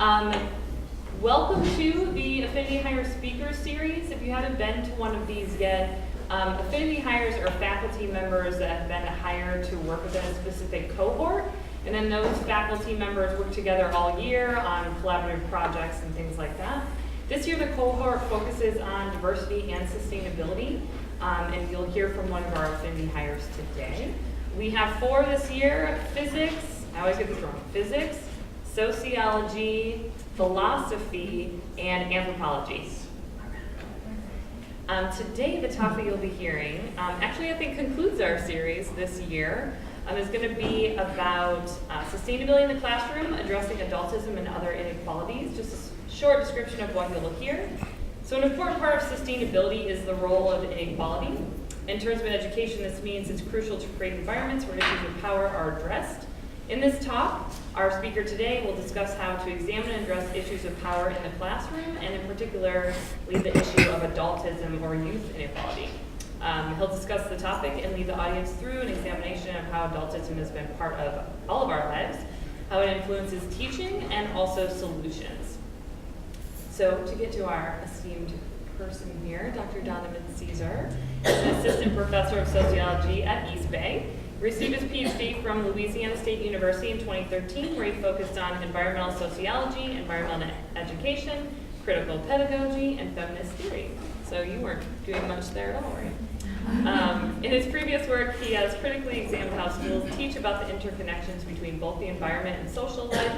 Um, Welcome to the Affinity Hire Speaker Series. If you haven't been to one of these yet, Affinity Hires are faculty members that have been hired to work within a specific cohort, and then those faculty members work together all year on collaborative projects and things like that. This year the cohort focuses on diversity and sustainability, and you'll hear from one of our Affinity Hires today. We have 4 this year: physics, I always get this wrong, physics, sociology, philosophy, and anthropology. Today, the topic you'll be hearing, actually I think concludes our series this year, is going to be about sustainability in the classroom, addressing adultism and other inequalities. Just a short description of what you'll hear. So an important part of sustainability is the role of inequality. In terms of education, this means it's crucial to create environments where issues of power are addressed. In this talk, our speaker today will discuss how to examine and address issues of power in the classroom, and in particular, lead the issue of adultism or youth inequality. He'll discuss the topic and lead the audience through an examination of how adultism has been part of all of our lives, how it influences teaching, and also solutions. So to get to our esteemed person here, Dr. Donovan is an assistant professor of sociology at East Bay. Received his PhD from Louisiana State University in 2013, where he focused on environmental sociology, environmental education, critical pedagogy, and feminist theory. So you weren't doing much there at all, right? In his previous work, he has critically examined how schools teach about the interconnections between both the environment and social life,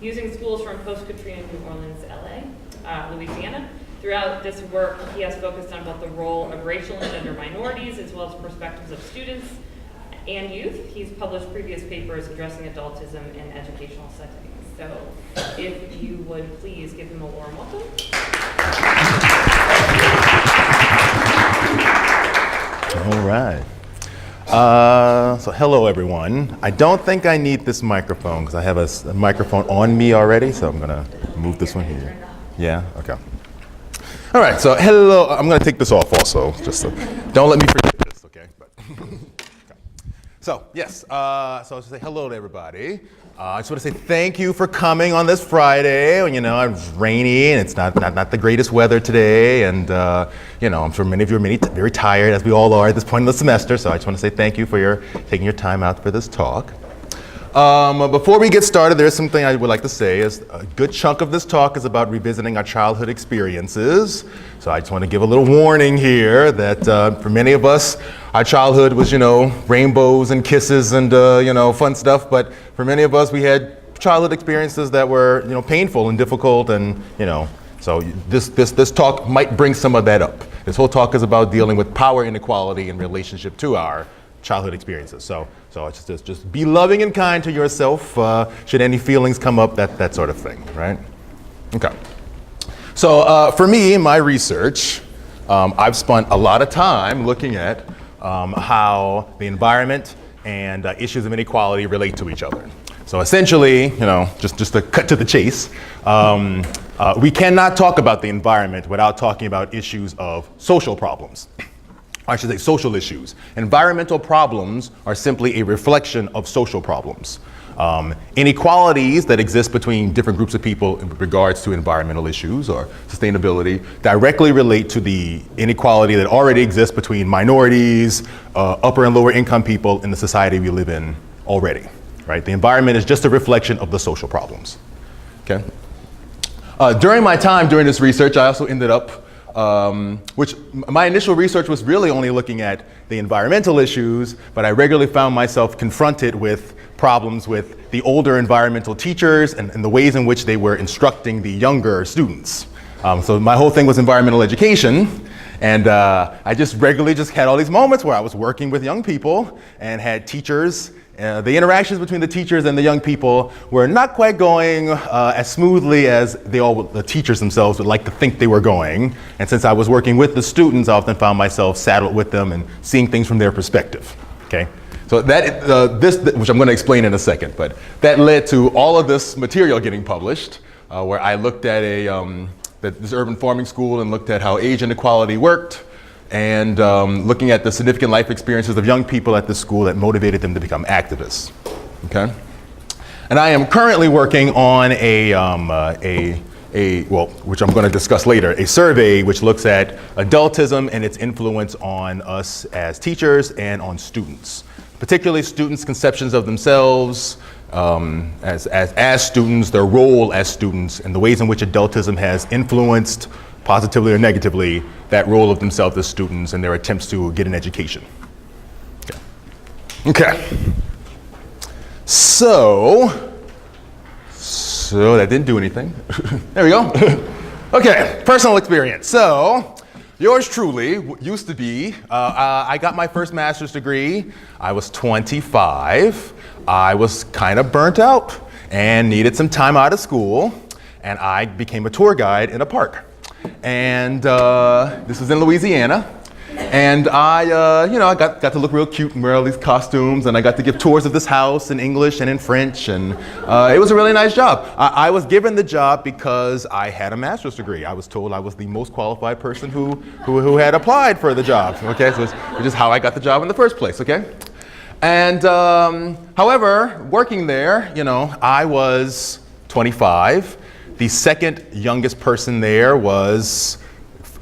using schools from post-Katrina New Orleans, Louisiana. Throughout this work, he has focused on both the role of racial and gender minorities, as well as perspectives of students and youth. He's published previous papers addressing adultism in educational settings. So if you would please give him a warm welcome. All right. So hello everyone. I don't think I need this microphone because I have a microphone on me already, so I'm gonna move this one here. Yeah, okay. All right, so hello, I'm gonna take this off also, just so, don't let me forget this, okay? But So, yes, so I'll just say hello to everybody. I just want to say thank you for coming on this Friday. You know, it's rainy and it's not the greatest weather today. And, you know, I'm sure many of you are very tired, as we all are at this point in the semester. So I just want to say thank you for taking your time out for this talk. Before we get started, there's something I would like to say. Is a good chunk of this talk is about revisiting our childhood experiences. So I just want to give a little warning here that for many of us, our childhood was, you know, rainbows and kisses and, you know, fun stuff. But for many of us, we had childhood experiences that were, you know, painful and difficult, and, you know, so this talk might bring some of that up. This whole talk is about dealing with power inequality in relationship to our childhood experiences. So just be loving and kind to yourself should any feelings come up, that sort of thing, right? Okay. So for me, in my research, I've spent a lot of time looking at how the environment and issues of inequality relate to each other. So essentially, you know, just to cut to the chase, we cannot talk about the environment without talking about issues of social problems. I should say social issues. Environmental problems are simply a reflection of social problems. Inequalities that exist between different groups of people in regards to environmental issues or sustainability directly relate to the inequality that already exists between minorities, upper and lower income people in the society we live in already, right? The environment is just a reflection of the social problems, okay? During my time doing this research, I also ended up which my initial research was really only looking at the environmental issues, but I regularly found myself confronted with problems with the older environmental teachers and the ways in which they were instructing the younger students. So my whole thing was environmental education, and I just regularly had all these moments where I was working with young people and had teachers. The interactions between the teachers and the young people were not quite going as smoothly as the teachers themselves would like to think they were going. And since I was working with the students, I often found myself saddled with them and seeing things from their perspective. Okay, so that which I'm going to explain in a second, but that led to all of this material getting published, where I looked at this urban farming school and looked at how age inequality worked, and looking at the significant life experiences of young people at this school that motivated them to become activists, okay? And I am currently working on which I'm going to discuss later, a survey which looks at adultism and its influence on us as teachers and on students, particularly students' conceptions of themselves as students, their role as students, and the ways in which adultism has influenced, positively or negatively, that role of themselves as students and their attempts to get an education. Okay. So that didn't do anything. There we go. Okay, personal experience. So, yours truly used to be, I got my first master's degree. I was 25. I was kind of burnt out and needed some time out of school. And I became a tour guide in a park. And this was in Louisiana. And I got to look real cute and wear all these costumes, and I got to give tours of this house in English and in French, and it was a really nice job. I was given the job because I had a master's degree. I was told I was the most qualified person who had applied for the job, okay? So which is how I got the job in the first place, okay? And however, working there, I was 25. The second youngest person there was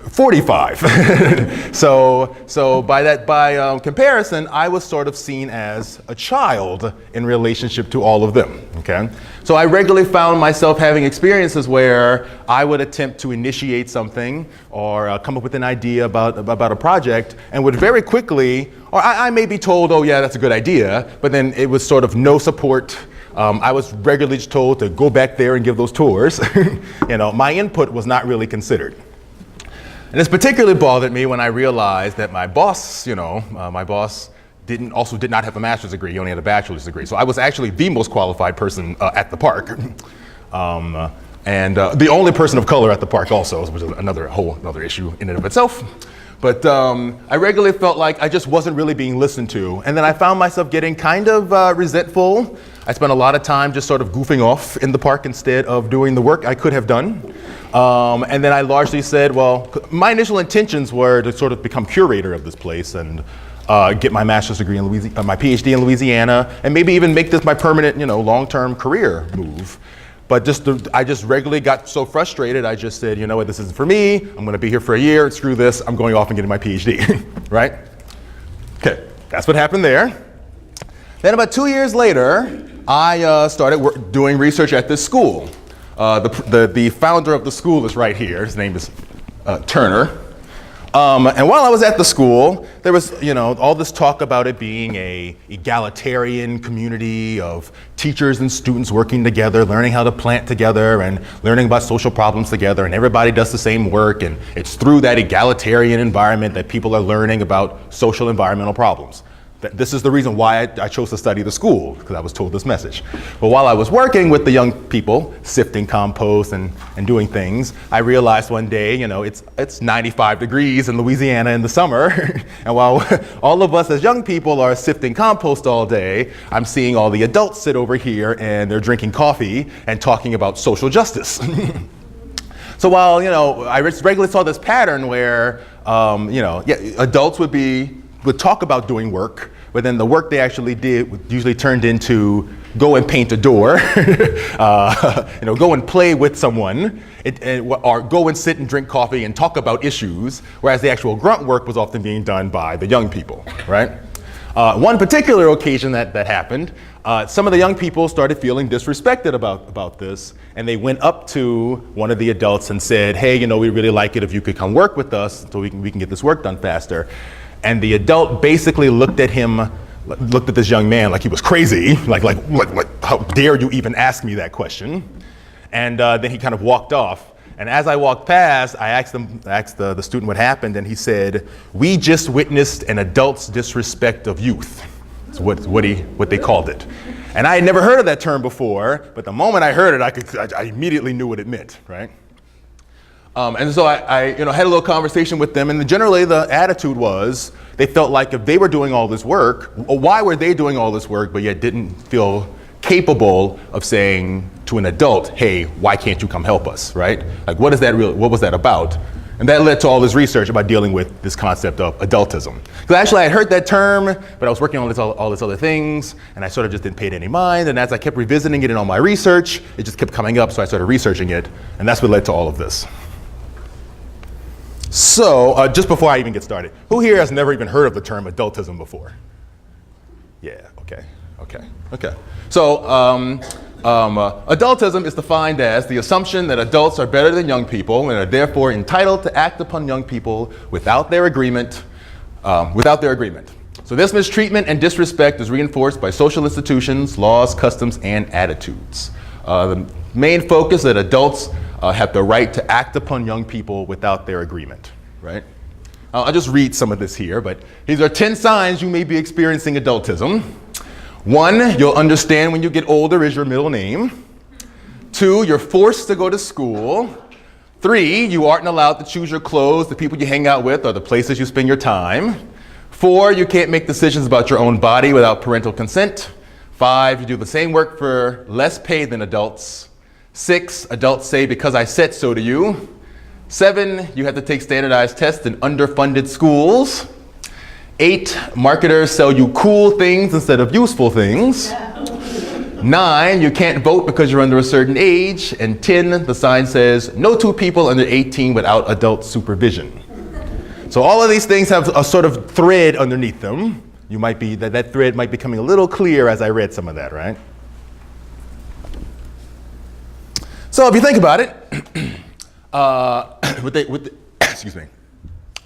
45. So by comparison, I was sort of seen as a child in relationship to all of them, okay? So I regularly found myself having experiences where I would attempt to initiate something or come up with an idea about a project, and would very quickly, or I may be told, oh yeah, that's a good idea, but then it was sort of no support. I was regularly just told to go back there and give those tours. My input was not really considered. And this particularly bothered me when I realized that my boss, did not have a master's degree. He only had a bachelor's degree. So I was actually the most qualified person at the park. And the only person of color at the park also, which is another issue in and of itself. But I regularly felt like I just wasn't really being listened to. And then I found myself getting kind of resentful. I spent a lot of time just sort of goofing off in the park instead of doing the work I could have done. And then I largely said, well, my initial intentions were to sort of become curator of this place and get my master's degree in Louisiana, my PhD in Louisiana, and maybe even make this my permanent, long-term career move. But I just regularly got so frustrated, I just said, you know what, this isn't for me. I'm going to be here for a year. Screw this. I'm going off and getting my PhD, right? Okay, that's what happened there. Then about 2 years later, I started doing research at this school. The founder of the school is right here. His name is Turner. And while I was at the school, there was, all this talk about it being a egalitarian community of teachers and students working together, learning how to plant together and learning about social problems together, and everybody does the same work, and it's through that egalitarian environment that people are learning about social environmental problems. This is the reason why I chose to study the school, because I was told this message. But while I was working with the young people, sifting compost and doing things, I realized one day, it's 95 degrees in Louisiana in the summer, and while all of us as young people are sifting compost all day, I'm seeing all the adults sit over here and they're drinking coffee and talking about social justice. So while, I regularly saw this pattern where, adults would talk about doing work, but then the work they actually did usually turned into go and paint a door, go and play with someone, or go and sit and drink coffee and talk about issues, whereas the actual grunt work was often being done by the young people, right? One particular occasion that happened, some of the young people started feeling disrespected about this, and they went up to one of the adults and said, hey, we'd really like it if you could come work with us so we can get this work done faster. And the adult basically looked at this young man like he was crazy, like how dare you even ask me that question? And then he kind of walked off. And as I walked past, I asked the student what happened, and he said, "We just witnessed an adult's disrespect of youth." That's what they called it. And I had never heard of that term before, but the moment I heard it, I immediately knew what it meant, right? And so I had a little conversation with them, and generally the attitude was they felt like if they were doing all this work, why were they doing all this work, but yet didn't feel capable of saying to an adult, hey, why can't you come help us, right? Like, what was that about? And that led to all this research about dealing with this concept of adultism. Because actually I had heard that term, but I was working on all these other things, and I sort of just didn't pay it any mind. And as I kept revisiting it in all my research, it just kept coming up, so I started researching it, and that's what led to all of this. So, just before I even get started, who here has never even heard of the term adultism before? Yeah, okay. So, adultism is defined as the assumption that adults are better than young people and are therefore entitled to act upon young people without their agreement. So this mistreatment and disrespect is reinforced by social institutions, laws, customs, and attitudes. The main focus that adults have the right to act upon young people without their agreement, right? I'll just read some of this here, but these are 10 signs you may be experiencing adultism. 1, you'll understand when you get older is your middle name. 2, you're forced to go to school. 3, you aren't allowed to choose your clothes, the people you hang out with, or the places you spend your time. 4, you can't make decisions about your own body without parental consent. 5, you do the same work for less pay than adults. 6, adults say, because I said so to you. 7, you have to take standardized tests in underfunded schools. 8, marketers sell you cool things instead of useful things. 9, you can't vote because you're under a certain age. And 10, the sign says, no 2 people under 18 without adult supervision. So all of these things have a sort of thread underneath them. That thread might be becoming a little clear as I read some of that, right? So if you think about it,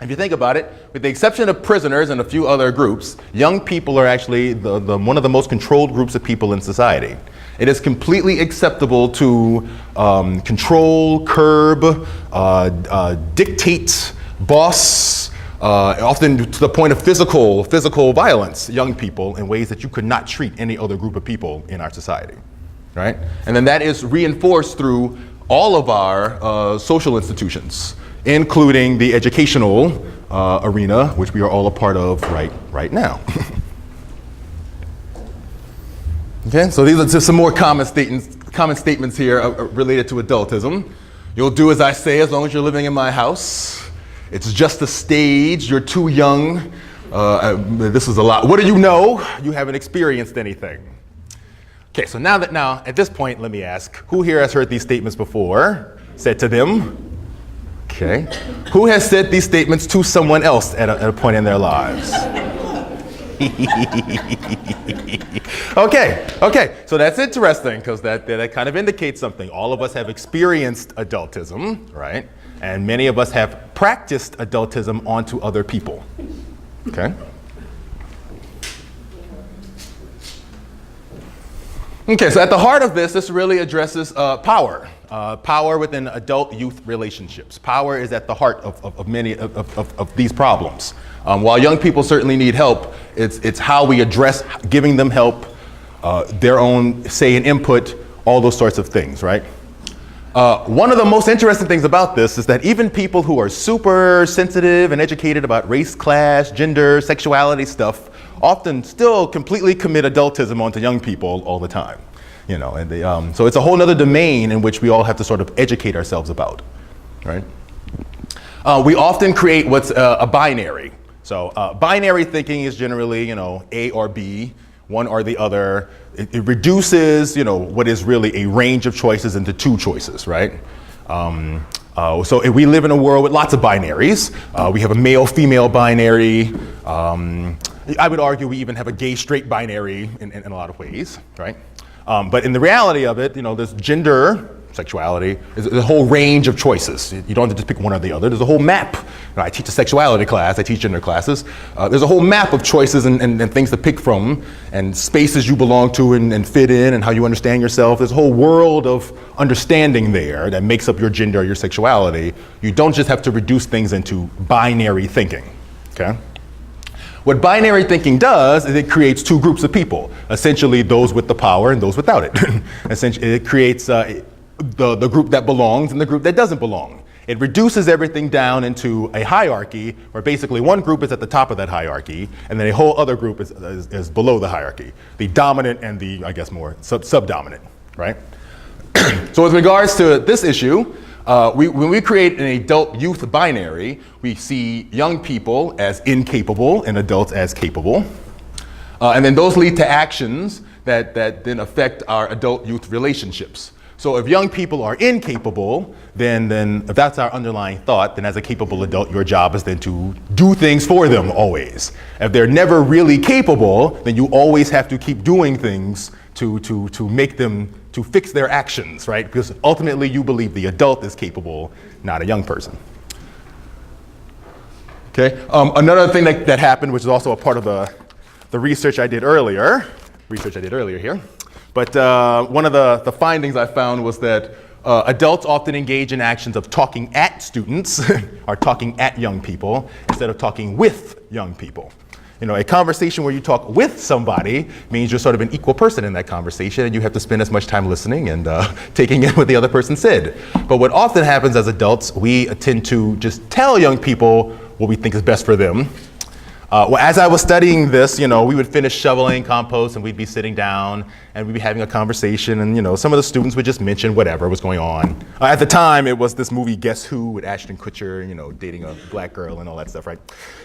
if you think about it, with the exception of prisoners and a few other groups, young people are actually one of the most controlled groups of people in society. It is completely acceptable to control, curb, dictate, boss, often to the point of physical violence, young people in ways that you could not treat any other group of people in our society, right? And then that is reinforced through all of our social institutions, including the educational arena, which we are all a part of right now. Okay, so these are just some more common statements here related to adultism. You'll do as I say as long as you're living in my house. It's just a stage. You're too young. This is a lot. What do you know? You haven't experienced anything. Okay, so now at this point, let me ask, who here has heard these statements before? Said to them? Okay. Who has said these statements to someone else at a point in their lives? Okay, so that's interesting because that kind of indicates something. All of us have experienced adultism, right? And many of us have practiced adultism onto other people, okay? Okay, so at the heart of this really addresses power. Power within adult-youth relationships. Power is at the heart of many of these problems. While young people certainly need help, it's how we address giving them help, their own say and input, all those sorts of things, right? One of the most interesting things about this is that even people who are super sensitive and educated about race, class, gender, sexuality stuff often still completely commit adultism onto young people all the time. You know, and so it's a whole other domain in which we all have to sort of educate ourselves about, right? We often create what's a binary. So binary thinking is generally, A or B, one or the other. It reduces, what is really a range of choices into 2 choices, right? So if we live in a world with lots of binaries. We have a male-female binary. I would argue we even have a gay-straight binary in a lot of ways, right? But in the reality of it, there's gender, sexuality, there's a whole range of choices. You don't have to just pick one or the other. There's a whole map. I teach a sexuality class, I teach gender classes. There's a whole map of choices and things to pick from, and spaces you belong to and fit in, and how you understand yourself. There's a whole world of understanding there that makes up your gender, your sexuality. You don't just have to reduce things into binary thinking, okay? What binary thinking does is it creates 2 groups of people, essentially those with the power and those without it. Essentially, it creates the group that belongs and the group that doesn't belong. It reduces everything down into a hierarchy where basically one group is at the top of that hierarchy and then a whole other group is below the hierarchy. The dominant and the, I guess, more subdominant, right? So with regards to this issue, When we create an adult-youth binary, we see young people as incapable and adults as capable. And then those lead to actions that then affect our adult-youth relationships. So if young people are incapable, then if that's our underlying thought, then as a capable adult, your job is then to do things for them always. If they're never really capable, then you always have to keep doing things to make them, to fix their actions, right? Because ultimately you believe the adult is capable, not a young person. Okay, another thing that happened, which is also a part of the research I did earlier here, but one of the findings I found was that adults often engage in actions of talking at students or talking at young people instead of talking with young people. You know, a conversation where you talk with somebody means you're sort of an equal person in that conversation, and you have to spend as much time listening and taking in what the other person said. But what often happens as adults, we tend to just tell young people what we think is best for them. Well, as I was studying this, you know, we would finish shoveling compost and we'd be sitting down and we'd be having a conversation, and, you know, some of the students would just mention whatever was going on. At the time, it was this movie Guess Who with Ashton Kutcher, you know, dating a black girl and all that stuff, right?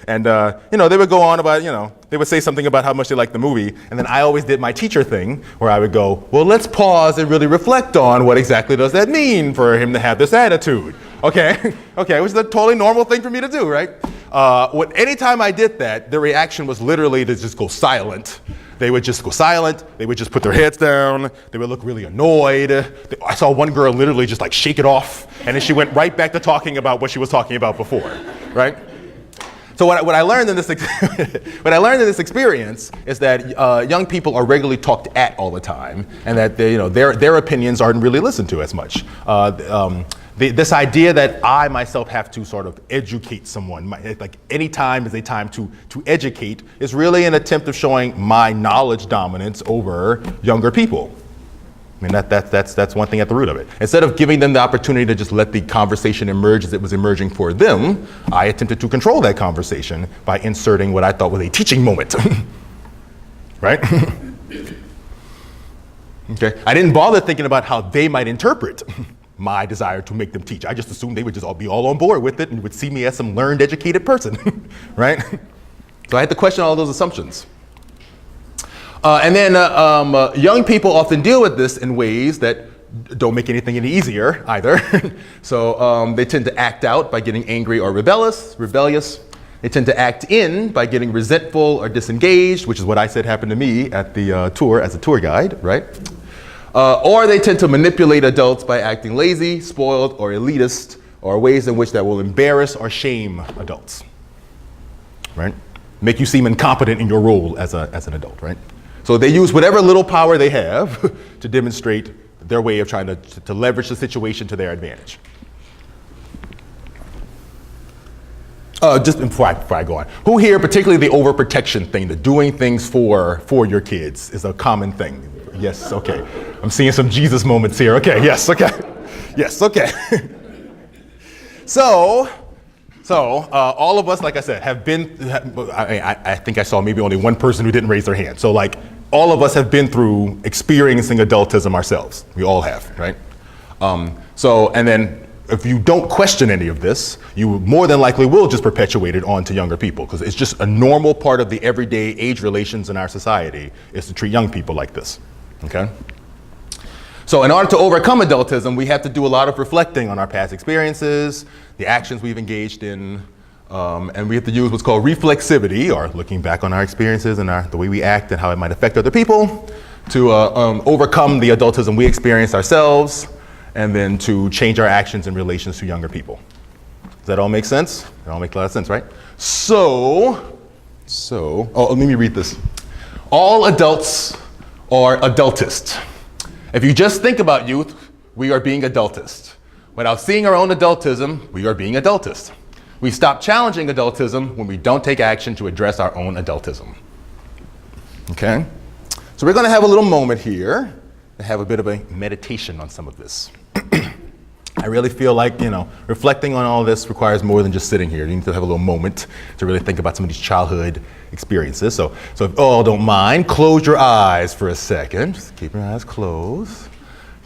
And, you know, they would go on about, you know, they would say something about how much they liked the movie, and then I always did my teacher thing where I would go, well, let's pause and really reflect on what exactly does that mean for him to have this attitude. Okay, okay, which is a totally normal thing for me to do, right? Anytime I did that, the reaction was literally to just go silent. They would just go silent, they would just put their heads down, they would look really annoyed. I saw one girl literally just like shake it off, and then she went right back to talking about what she was talking about before, right? So what I learned in this what I learned in this experience is that young people are regularly talked at all the time, and that they, you know, their opinions aren't really listened to as much. This idea that I myself have to sort of educate someone, like any time is a time to educate, is really an attempt of showing my knowledge dominance over younger people. I mean, that's one thing at the root of it. Instead of giving them the opportunity to just let the conversation emerge as it was emerging for them, I attempted to control that conversation by inserting what I thought was a teaching moment, right? Okay, I didn't bother thinking about how they might interpret my desire to make them teach. I just assumed they would just all be all on board with it and would see me as some learned, educated person, right? So I had to question all those assumptions. And then young people often deal with this in ways that don't make anything any easier either. So they tend to act out by getting angry or rebellious. They tend to act in by getting resentful or disengaged, which is what I said happened to me at the tour as a tour guide, right? Or they tend to manipulate adults by acting lazy, spoiled, or elitist, or ways in which that will embarrass or shame adults, right? Make you seem incompetent in your role as an adult, right? So they use whatever little power they have to demonstrate their way of trying to leverage the situation to their advantage. Just before I go on, who here, particularly the overprotection thing, the doing things for your kids is a common thing? Yes, okay. I'm seeing some Jesus moments here. Okay, yes, okay. Yes, okay. So all of us, like I said, have been, I think I saw maybe only one person who didn't raise their hand. So like all of us have been through experiencing adultism ourselves. We all have, right? And then if you don't question any of this, you more than likely will just perpetuate it on to younger people, because it's just a normal part of the everyday age relations in our society is to treat young people like this, okay? So in order to overcome adultism, we have to do a lot of reflecting on our past experiences, the actions we've engaged in, and we have to use what's called reflexivity, or looking back on our experiences and the way we act and how it might affect other people, to overcome the adultism we experience ourselves, and then to change our actions in relations to younger people. Does that all make sense? That all makes a lot of sense, right? So, let me read this. All adults are adultist. If you just think about youth, we are being adultist. Without seeing our own adultism, we are being adultist. We stop challenging adultism when we don't take action to address our own adultism. Okay? So we're gonna have a little moment here to have a bit of a meditation on some of this. I really feel like, reflecting on all this requires more than just sitting here. You need to have a little moment to really think about some of these childhood experiences. So if all don't mind, close your eyes for a second. Just keep your eyes closed.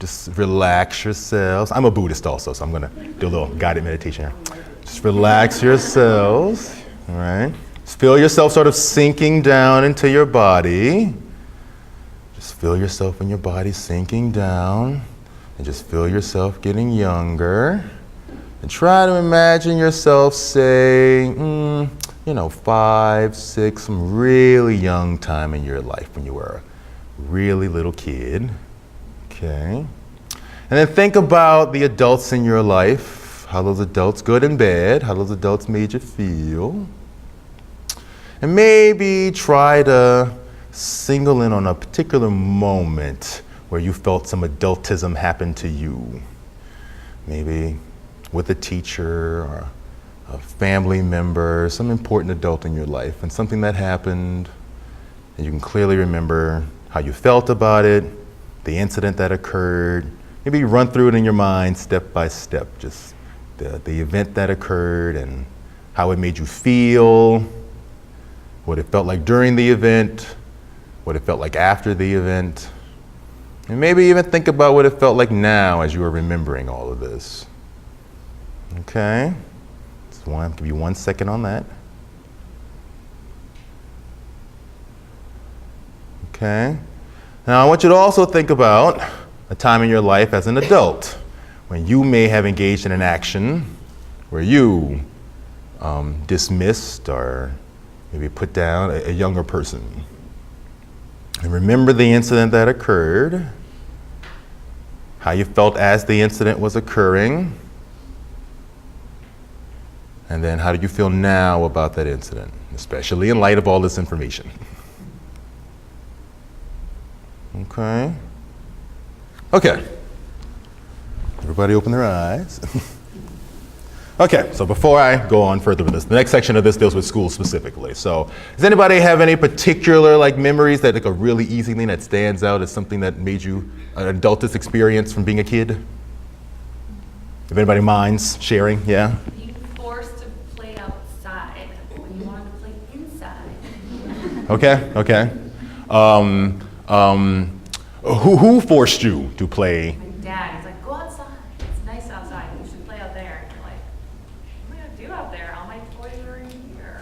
Just relax yourselves. I'm a Buddhist also, so I'm going to do a little guided meditation here. Just relax yourselves, all right? Just feel yourself sort of sinking down into your body. Just feel yourself in your body sinking down, and just feel yourself getting younger. And try to imagine yourself, say, 5, 6, some really young time in your life when you were a really little kid. Okay. And then think about the adults in your life, how those adults, good and bad, how those adults made you feel. And maybe try to single in on a particular moment where you felt some adultism happen to you. Maybe with a teacher or a family member, some important adult in your life, and something that happened, and you can clearly remember how you felt about it, the incident that occurred. Maybe run through it in your mind step by step, just the event that occurred and how it made you feel, what it felt like during the event, what it felt like after the event, and maybe even think about what it felt like now as you are remembering all of this. Okay, I'll give you 1 second on that. Okay, now I want you to also think about a time in your life as an adult when you may have engaged in an action where you dismissed or maybe put down a younger person. And remember the incident that occurred, how you felt as the incident was occurring, and then how do you feel now about that incident, especially in light of all this information. Okay. Okay. Everybody open their eyes. Okay, so before I go on further with this, the next section of this deals with school specifically. So does anybody have any particular memories that a really easy thing that stands out as something that made you an adultist experience from being a kid? If anybody minds sharing, yeah? Being forced to play outside when you wanted to play inside. Okay. Who forced you to play? My dad, he's like, go outside. It's nice outside. You should play out there. And you're like, what am I gonna do out there? All my toys are in here.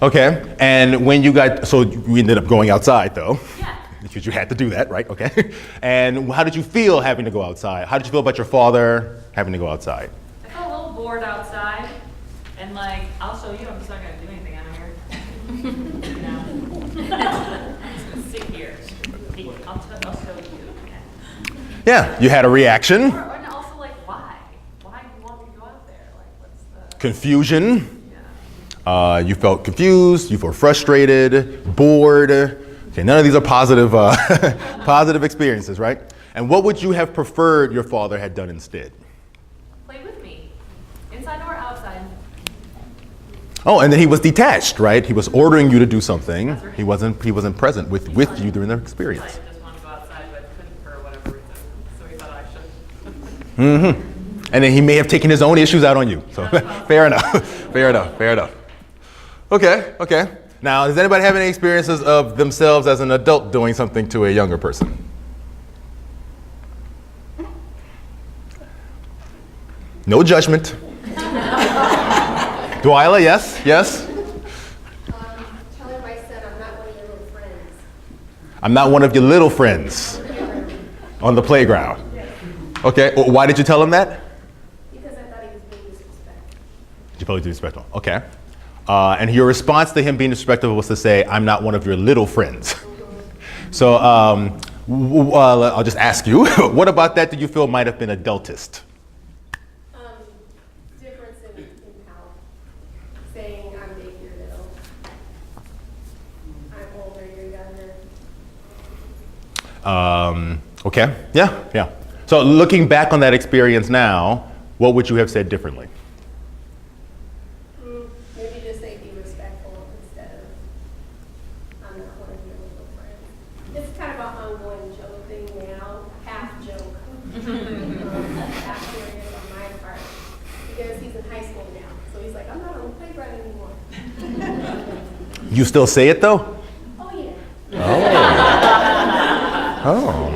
Okay, and when you ended up going outside though? Yeah. Because you had to do that, right? Okay. And how did you feel having to go outside? How did you feel about your father having to go outside? I felt a little bored outside, and I'll show you. I'm just not gonna do anything out here. I'm just gonna sit here. I'll show you. Yeah, you had a reaction. And also, why? Why do you want me to go out there? What's the Confusion. Yeah. You felt confused. You felt frustrated, bored. Okay, none of these are positive, positive experiences, right? And what would you have preferred your father had done instead? Play with me, inside or outside. Oh, and then he was detached, right? He was ordering you to do something. Right. He wasn't present with you during the experience. I just wanted to go outside, but couldn't for whatever reason. So he thought I should. Mm-hmm. And then he may have taken his own issues out on you. So fair enough. Fair enough. Okay. Now, does anybody have any experiences of themselves as an adult doing something to a younger person? No judgment. Dwyla, yes? Tell him I said I'm not one of your little friends. I'm not one of your little friends on the playground. Okay, well, why did you tell him that? Because I thought he was being disrespectful. You probably disrespectful. Okay. And your response to him being disrespectful was to say, I'm not one of your little friends. So I'll just ask you, what about that did you feel might have been adultist? Difference in how saying I'm big, you're little. I'm older, you're younger. Okay, yeah. So looking back on that experience now, what would you have said differently? Maybe just say be respectful instead of I'm not one of your little friends. It's kind of an ongoing joke thing now, half joke. Half serious on my part. Because he's in high school now. So he's like, I'm not on the playground anymore. You still say it though? Oh, yeah. Oh,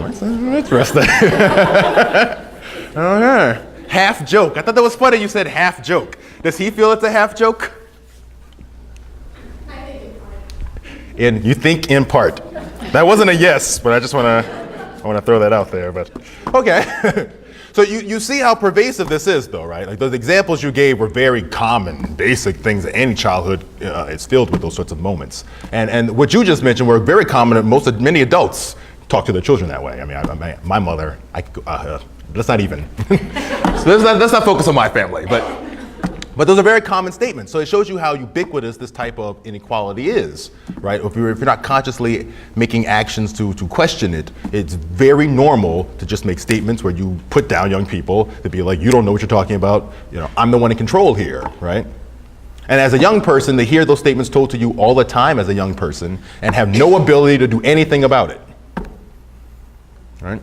Interesting. Okay. Half joke. I thought that was funny you said half joke. Does he feel it's a half joke? I think it's fine. You think in part. That wasn't a yes, but I want to throw that out there. But okay. So you see how pervasive this is, though, right? Like those examples you gave were very common, basic things that any childhood is filled with those sorts of moments. And what you just mentioned were very common. Many adults talk to their children that way. I mean, my mother. Let's not even. So let's not focus on my family, but those are very common statements. So it shows you how ubiquitous this type of inequality is, right? If you're not consciously making actions to question it, it's very normal to just make statements where you put down young people to be like, you don't know what you're talking about. I'm the one in control here, right? And as a young person, they hear those statements told to you all the time as a young person and have no ability to do anything about it, right?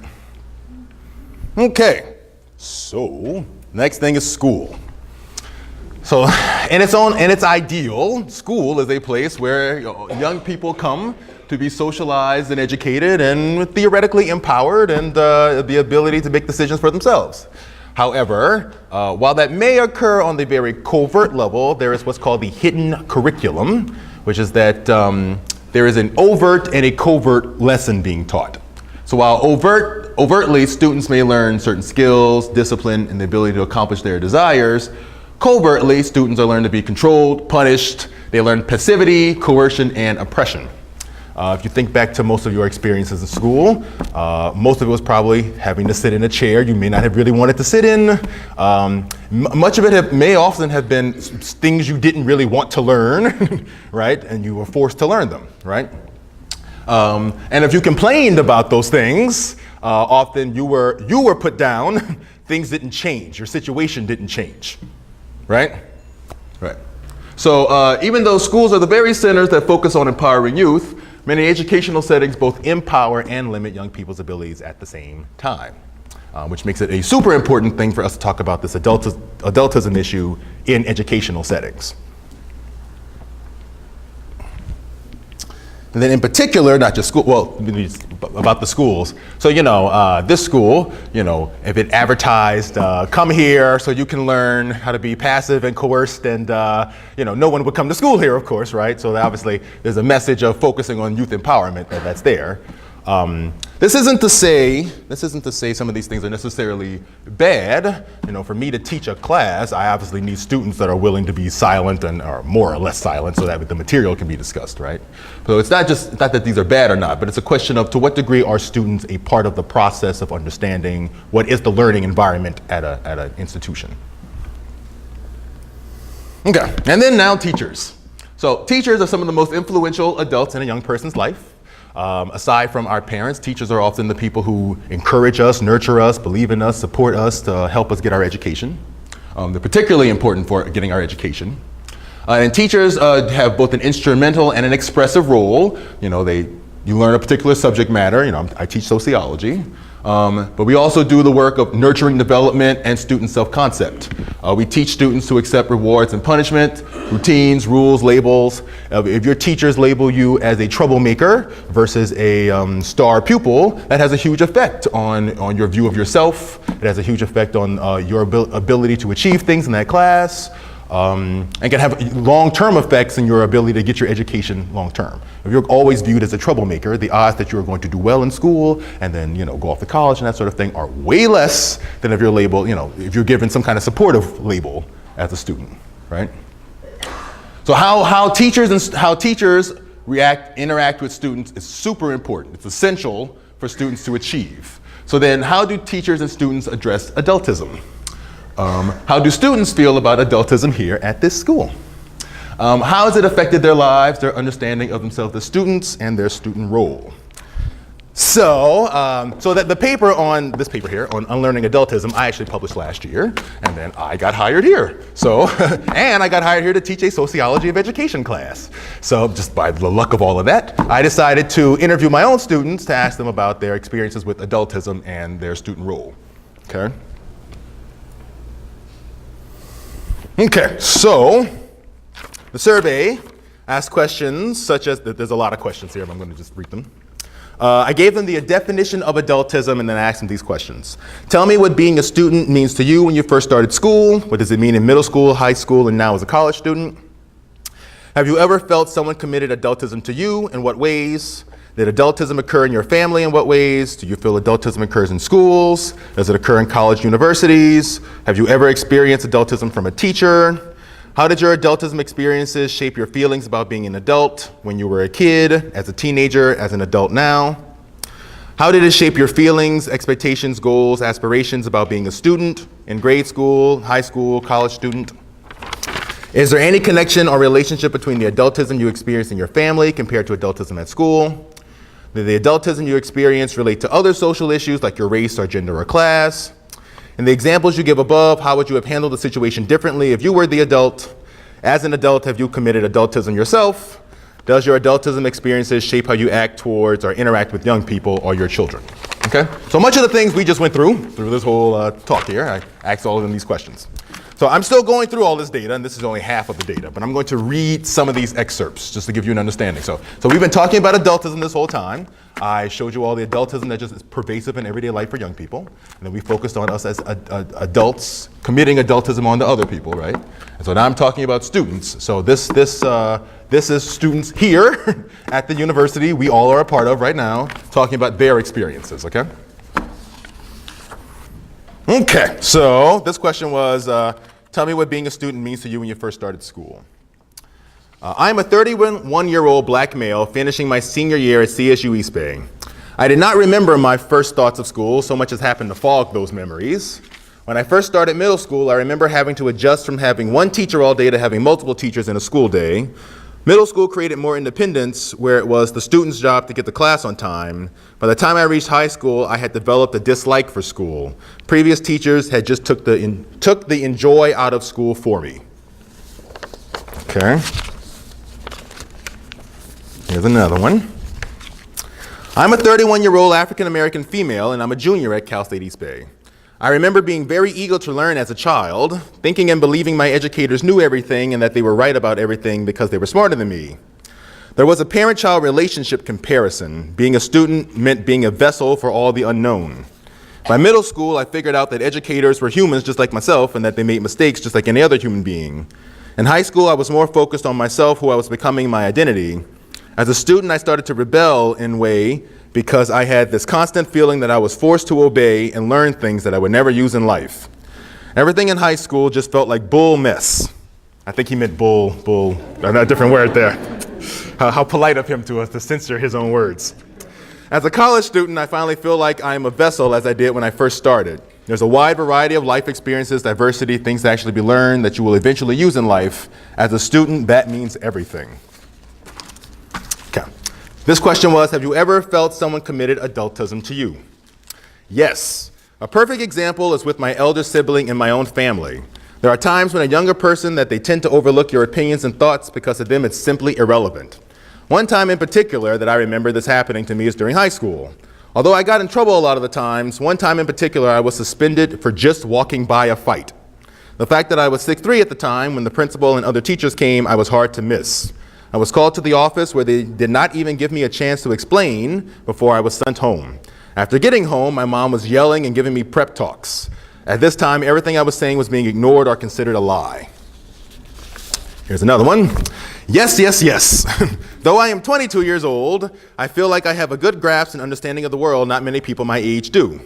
Okay, so next thing is school. So in its ideal, school is a place where young people come to be socialized and educated and theoretically empowered and the ability to make decisions for themselves. However, while that may occur on the very covert level, there is what's called the hidden curriculum, which is that there is an overt and a covert lesson being taught. So while overtly students may learn certain skills, discipline, and the ability to accomplish their desires, covertly students are learned to be controlled, punished. They learn passivity, coercion, and oppression. If you think back to most of your experiences in school, most of it was probably having to sit in a chair you may not have really wanted to sit in. Much of it may often have been things you didn't really want to learn, right? And you were forced to learn them, right? And if you complained about those things, often you were put down. Things didn't change. Your situation didn't change, right? Right. So even though schools are the very centers that focus on empowering youth, many educational settings both empower and limit young people's abilities at the same time, which makes it a super important thing for us to talk about this adultism issue in educational settings. And then in particular, not just school, well, about the schools. So, this school, if it advertised, come here so you can learn how to be passive and coerced and, no one would come to school here, of course, right? So obviously there's a message of focusing on youth empowerment that's there. This isn't to say some of these things are necessarily bad. For me to teach a class, I obviously need students that are willing to be silent or more or less silent so that the material can be discussed, right? So it's not that these are bad or not, but it's a question of to what degree are students a part of the process of understanding what is the learning environment at an institution. Okay, and then now teachers. So teachers are some of the most influential adults in a young person's life. Aside from our parents, teachers are often the people who encourage us, nurture us, believe in us, support us to help us get our education. They're particularly important for getting our education. And teachers have both an instrumental and an expressive role. You learn a particular subject matter. I teach sociology. But we also do the work of nurturing development and student self-concept. We teach students to accept rewards and punishment, routines, rules, labels. If your teachers label you as a troublemaker versus a star pupil, that has a huge effect on your view of yourself. It has a huge effect on your ability to achieve things in that class. And can have long-term effects in your ability to get your education long-term. If you're always viewed as a troublemaker, the odds that you're going to do well in school and then go off to college and that sort of thing are way less than if you're labeled, if you're given some kind of supportive label as a student, right? So how teachers interact with students is super important. It's essential for students to achieve. So then how do teachers and students address adultism? How do students feel about adultism here at this school? How has it affected their lives, their understanding of themselves as students, and their student role? So that the paper on this paper here on unlearning adultism, I actually published last year, and then I got hired here. So, and I got hired here to teach a sociology of education class. So just by the luck of all of that, I decided to interview my own students to ask them about their experiences with adultism and their student role. Okay. Okay, so the survey asked questions such as, there's a lot of questions here, but I'm going to just read them. I gave them the definition of adultism and then I asked them these questions. Tell me what being a student means to you when you first started school. What does it mean in middle school, high school, and now as a college student? Have you ever felt someone committed adultism to you? In what ways? Did adultism occur in your family? In what ways? Do you feel adultism occurs in schools? Does it occur in college universities? Have you ever experienced adultism from a teacher? How did your adultism experiences shape your feelings about being an adult when you were a kid, as a teenager, as an adult now? How did it shape your feelings, expectations, goals, aspirations about being a student in grade school, high school, college student? Is there any connection or relationship between the adultism you experience in your family compared to adultism at school? Did the adultism you experience relate to other social issues like your race or gender or class? In the examples you give above, how would you have handled the situation differently if you were the adult? As an adult, have you committed adultism yourself? Does your adultism experiences shape how you act towards or interact with young people or your children? Okay? So much of the things we just went through this whole talk here, I asked all of them these questions. So I'm still going through all this data, and this is only half of the data, but I'm going to read some of these excerpts just to give you an understanding. So we've been talking about adultism this whole time. I showed you all the adultism that just is pervasive in everyday life for young people, and then we focused on us as adults committing adultism onto other people, right? And so now I'm talking about students. So this is students here at the university we all are a part of right now, talking about their experiences, okay? Okay, so this question was, tell me what being a student means to you when you first started school. I'm a 31-year-old black male finishing my senior year at CSU East Bay. I did not remember my first thoughts of school, so much has happened to fog those memories. When I first started middle school, I remember having to adjust from having one teacher all day to having multiple teachers in a school day. Middle school created more independence, where it was the student's job to get to class on time. By the time I reached high school, I had developed a dislike for school. Previous teachers had just took the enjoy out of school for me. Okay. Here's another one. I'm a 31-year-old African-American female, and I'm a junior at Cal State East Bay. I remember being very eager to learn as a child, thinking and believing my educators knew everything and that they were right about everything because they were smarter than me. There was a parent-child relationship comparison. Being a student meant being a vessel for all the unknown. By middle school, I figured out that educators were humans just like myself and that they made mistakes just like any other human being. In high school, I was more focused on myself, who I was becoming, my identity. As a student, I started to rebel in a way because I had this constant feeling that I was forced to obey and learn things that I would never use in life. Everything in high school just felt like bull mess. I think he meant a different word there. How polite of him to censor his own words. As a college student, I finally feel like I am a vessel as I did when I first started. There's a wide variety of life experiences, diversity, things to actually be learned that you will eventually use in life. As a student, that means everything. Okay. This question was, have you ever felt someone committed adultism to you? Yes. A perfect example is with my elder sibling in my own family. There are times when a younger person that they tend to overlook your opinions and thoughts because to them it's simply irrelevant. One time in particular that I remember this happening to me is during high school. Although I got in trouble a lot of the times, one time in particular I was suspended for just walking by a fight. The fact that I was 6'3" at the time, when the principal and other teachers came, I was hard to miss. I was called to the office where they did not even give me a chance to explain before I was sent home. After getting home, my mom was yelling and giving me prep talks. At this time, everything I was saying was being ignored or considered a lie. Here's another one. Yes, yes, yes. Though I am 22 years old, I feel like I have a good grasp and understanding of the world not many people my age do.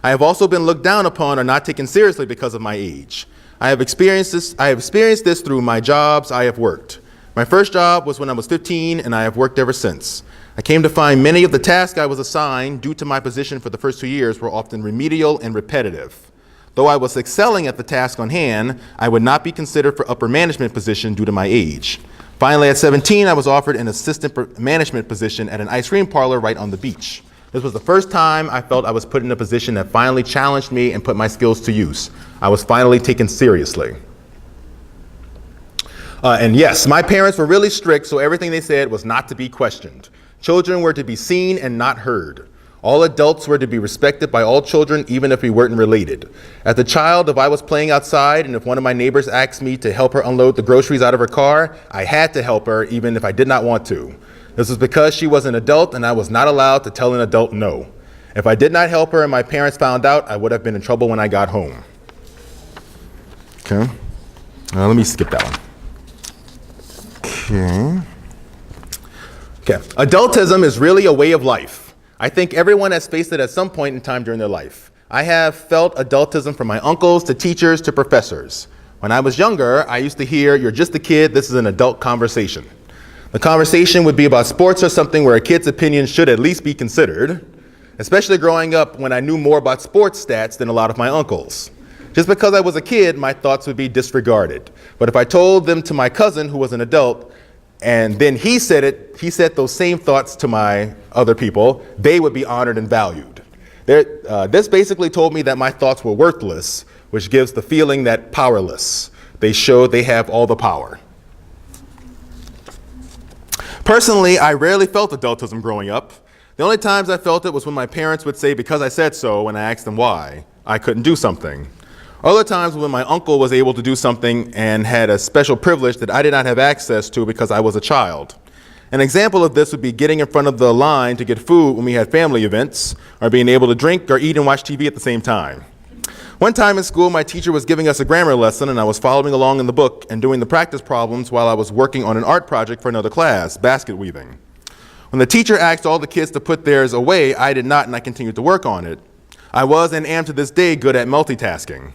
I have also been looked down upon or not taken seriously because of my age. I have experienced this through my jobs I have worked. My first job was when I was 15, and I have worked ever since. I came to find many of the tasks I was assigned due to my position for the first 2 years were often remedial and repetitive. Though I was excelling at the task on hand, I would not be considered for upper management position due to my age. Finally, at 17, I was offered an assistant management position at an ice cream parlor right on the beach. This was the first time I felt I was put in a position that finally challenged me and put my skills to use. I was finally taken seriously. And yes, my parents were really strict, so everything they said was not to be questioned. Children were to be seen and not heard. All adults were to be respected by all children, even if we weren't related. As a child, if I was playing outside and if one of my neighbors asked me to help her unload the groceries out of her car, I had to help her, even if I did not want to. This was because she was an adult and I was not allowed to tell an adult no. If I did not help her and my parents found out, I would have been in trouble when I got home. Okay. Let me skip that one. Okay. Adultism is really a way of life. I think everyone has faced it at some point in time during their life. I have felt adultism from my uncles to teachers to professors. When I was younger, I used to hear, "You're just a kid, this is an adult conversation." The conversation would be about sports or something where a kid's opinion should at least be considered, especially growing up when I knew more about sports stats than a lot of my uncles. Just because I was a kid, my thoughts would be disregarded. But if I told them to my cousin who was an adult, and then he said those same thoughts to my other people, they would be honored and valued. This basically told me that my thoughts were worthless, which gives the feeling that powerless. They show they have all the power. Personally, I rarely felt adultism growing up. The only times I felt it was when my parents would say, because I said so, when I asked them why, I couldn't do something. Other times when my uncle was able to do something and had a special privilege that I did not have access to because I was a child. An example of this would be getting in front of the line to get food when we had family events, or being able to drink or eat and watch TV at the same time. One time in school, my teacher was giving us a grammar lesson and I was following along in the book and doing the practice problems while I was working on an art project for another class, basket weaving. When the teacher asked all the kids to put theirs away, I did not, and I continued to work on it. I was and am to this day good at multitasking.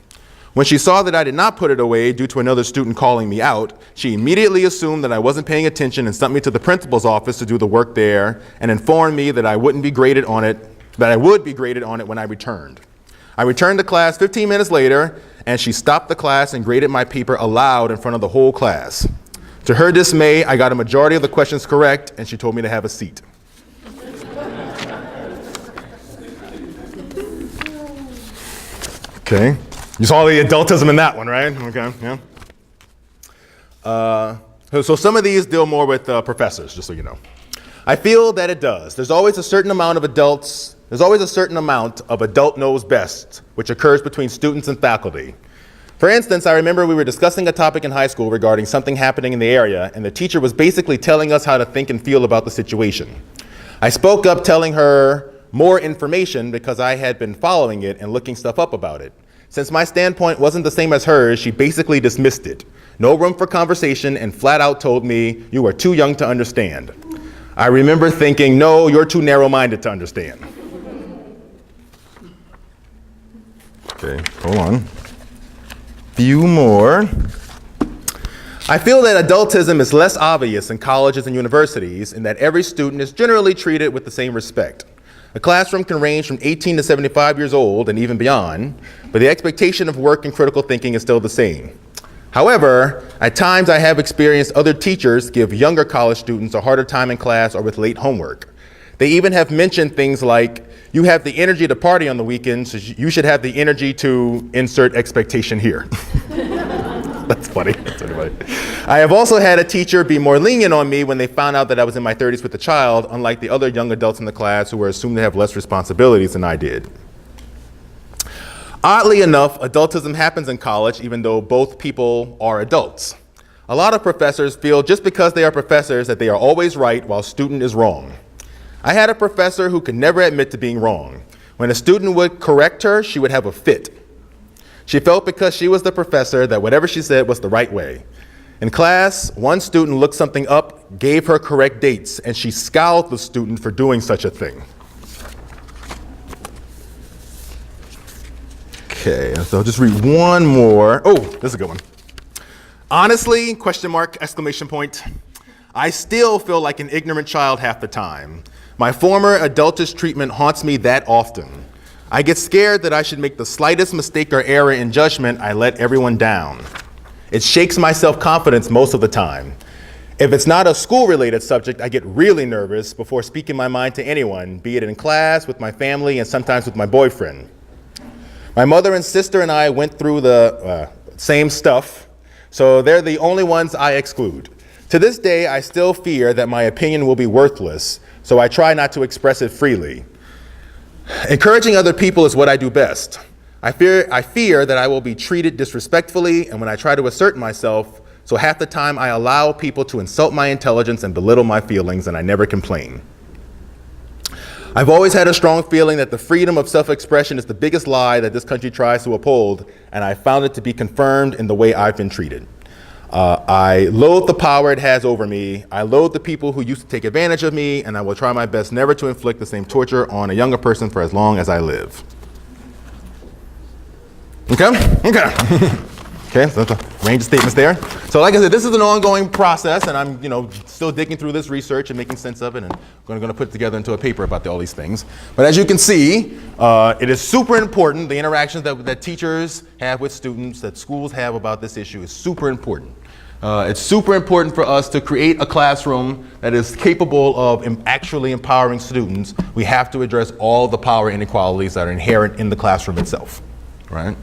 When she saw that I did not put it away due to another student calling me out, she immediately assumed that I wasn't paying attention and sent me to the principal's office to do the work there and informed me that I would be graded on it when I returned. I returned to class 15 minutes later, and she stopped the class and graded my paper aloud in front of the whole class. To her dismay, I got a majority of the questions correct, and she told me to have a seat. Okay. You saw the adultism in that one, right? Okay, yeah. So some of these deal more with professors, just so you know. I feel that it does. There's always a certain amount of adult knows best, which occurs between students and faculty. For instance, I remember we were discussing a topic in high school regarding something happening in the area, and the teacher was basically telling us how to think and feel about the situation. I spoke up telling her more information because I had been following it and looking stuff up about it. Since my standpoint wasn't the same as hers, she basically dismissed it. No room for conversation, and flat out told me, "You are too young to understand." I remember thinking, "No, you're too narrow-minded to understand." Okay, hold on. Few more. I feel that adultism is less obvious in colleges and universities in that every student is generally treated with the same respect. A classroom can range from 18 to 75 years old and even beyond, but the expectation of work and critical thinking is still the same. However, at times I have experienced other teachers give younger college students a harder time in class or with late homework. They even have mentioned things like, "You have the energy to party on the weekends, so you should have the energy to insert expectation here." That's funny. That's funny. I have also had a teacher be more lenient on me when they found out that I was in my 30s with a child, unlike the other young adults in the class who were assumed to have less responsibilities than I did. Oddly enough, adultism happens in college even though both people are adults. A lot of professors feel just because they are professors that they are always right while a student is wrong. I had a professor who could never admit to being wrong. When a student would correct her, she would have a fit. She felt because she was the professor that whatever she said was the right way. In class, one student looked something up, gave her correct dates, and she scowled the student for doing such a thing. Okay, so I'll just read one more. Oh, this is a good one. Honestly, question mark, exclamation point. I still feel like an ignorant child half the time. My former adultish treatment haunts me that often. I get scared that I should make the slightest mistake or error in judgment, I let everyone down. It shakes my self-confidence most of the time. If it's not a school-related subject, I get really nervous before speaking my mind to anyone, be it in class, with my family, and sometimes with my boyfriend. My mother and sister and I went through the same stuff, so they're the only ones I exclude. To this day, I still fear that my opinion will be worthless, so I try not to express it freely. Encouraging other people is what I do best. I fear that I will be treated disrespectfully, and when I try to assert myself, So half the time I allow people to insult my intelligence and belittle my feelings, and I never complain. I've always had a strong feeling that the freedom of self-expression is the biggest lie that this country tries to uphold, and I found it to be confirmed in the way I've been treated. I loathe the power it has over me. I loathe the people who used to take advantage of me, and I will try my best never to inflict the same torture on a younger person for as long as I live. Okay? Okay. Okay, so that's a range of statements there. So like I said, this is an ongoing process, and I'm still digging through this research and making sense of it, and going to put it together into a paper about all these things. But as you can see, it is super important. The interactions that teachers have with students, that schools have about this issue is super important. It's super important for us to create a classroom that is capable of actually empowering students. We have to address all the power inequalities that are inherent in the classroom itself, right?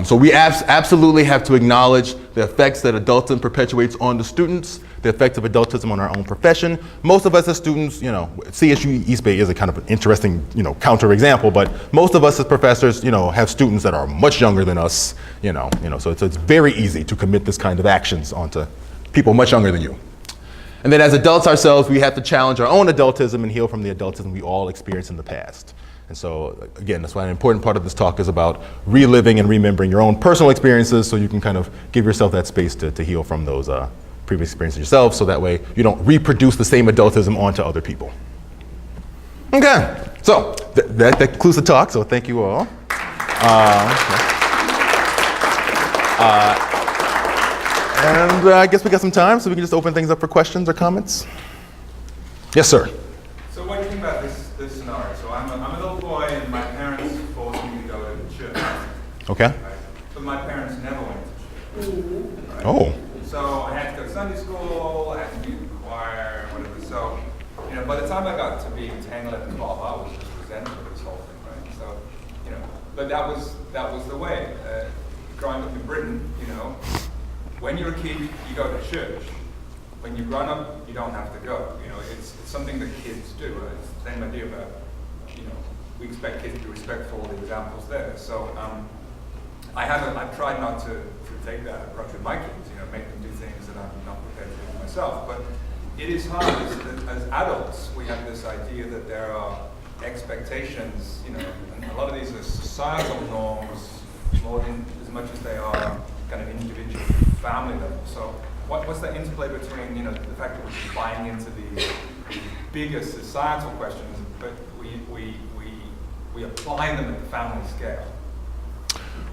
So we absolutely have to acknowledge the effects that adultism perpetuates on the students, the effects of adultism on our own profession. Most of us as students, CSU East Bay is a kind of an interesting, counterexample, but most of us as professors, have students that are much younger than us, so it's very easy to commit this kind of actions onto people much younger than you. And then as adults ourselves, we have to challenge our own adultism and heal from the adultism we all experienced in the past. And so, again, that's why an important part of this talk is about reliving and remembering your own personal experiences so you can kind of give yourself that space to heal from those previous experiences yourself, so that way you don't reproduce the same adultism onto other people. Okay, so that concludes the talk, so thank you all. And I guess we got some time, so we can just open things up for questions or comments. Yes, sir. So what do you think about this scenario? So I'm a little boy, and my parents forced me to go to church. Okay. Right? But my parents never went to church. Right? Oh. So I had to go to Sunday school, I had to do choir, whatever. So, by the time I got to being 10, 11, 12, I was just resentful of this whole thing, right? So, but that was the way. Growing up in Britain, when you're a kid, you go to church. When you've grown up, you don't have to go. It's something that kids do. Right? It's the same idea about, we expect kids to be respectful of the examples there. So I've tried not to take that approach with my kids, make them do things that I'm not prepared to do myself. But it is hard. As adults, we have this idea that there are expectations, and a lot of these are societal norms more than as much as they are kind of individual family level. So what's the interplay between, the fact that we're buying into the bigger societal questions, but we apply them at the family scale?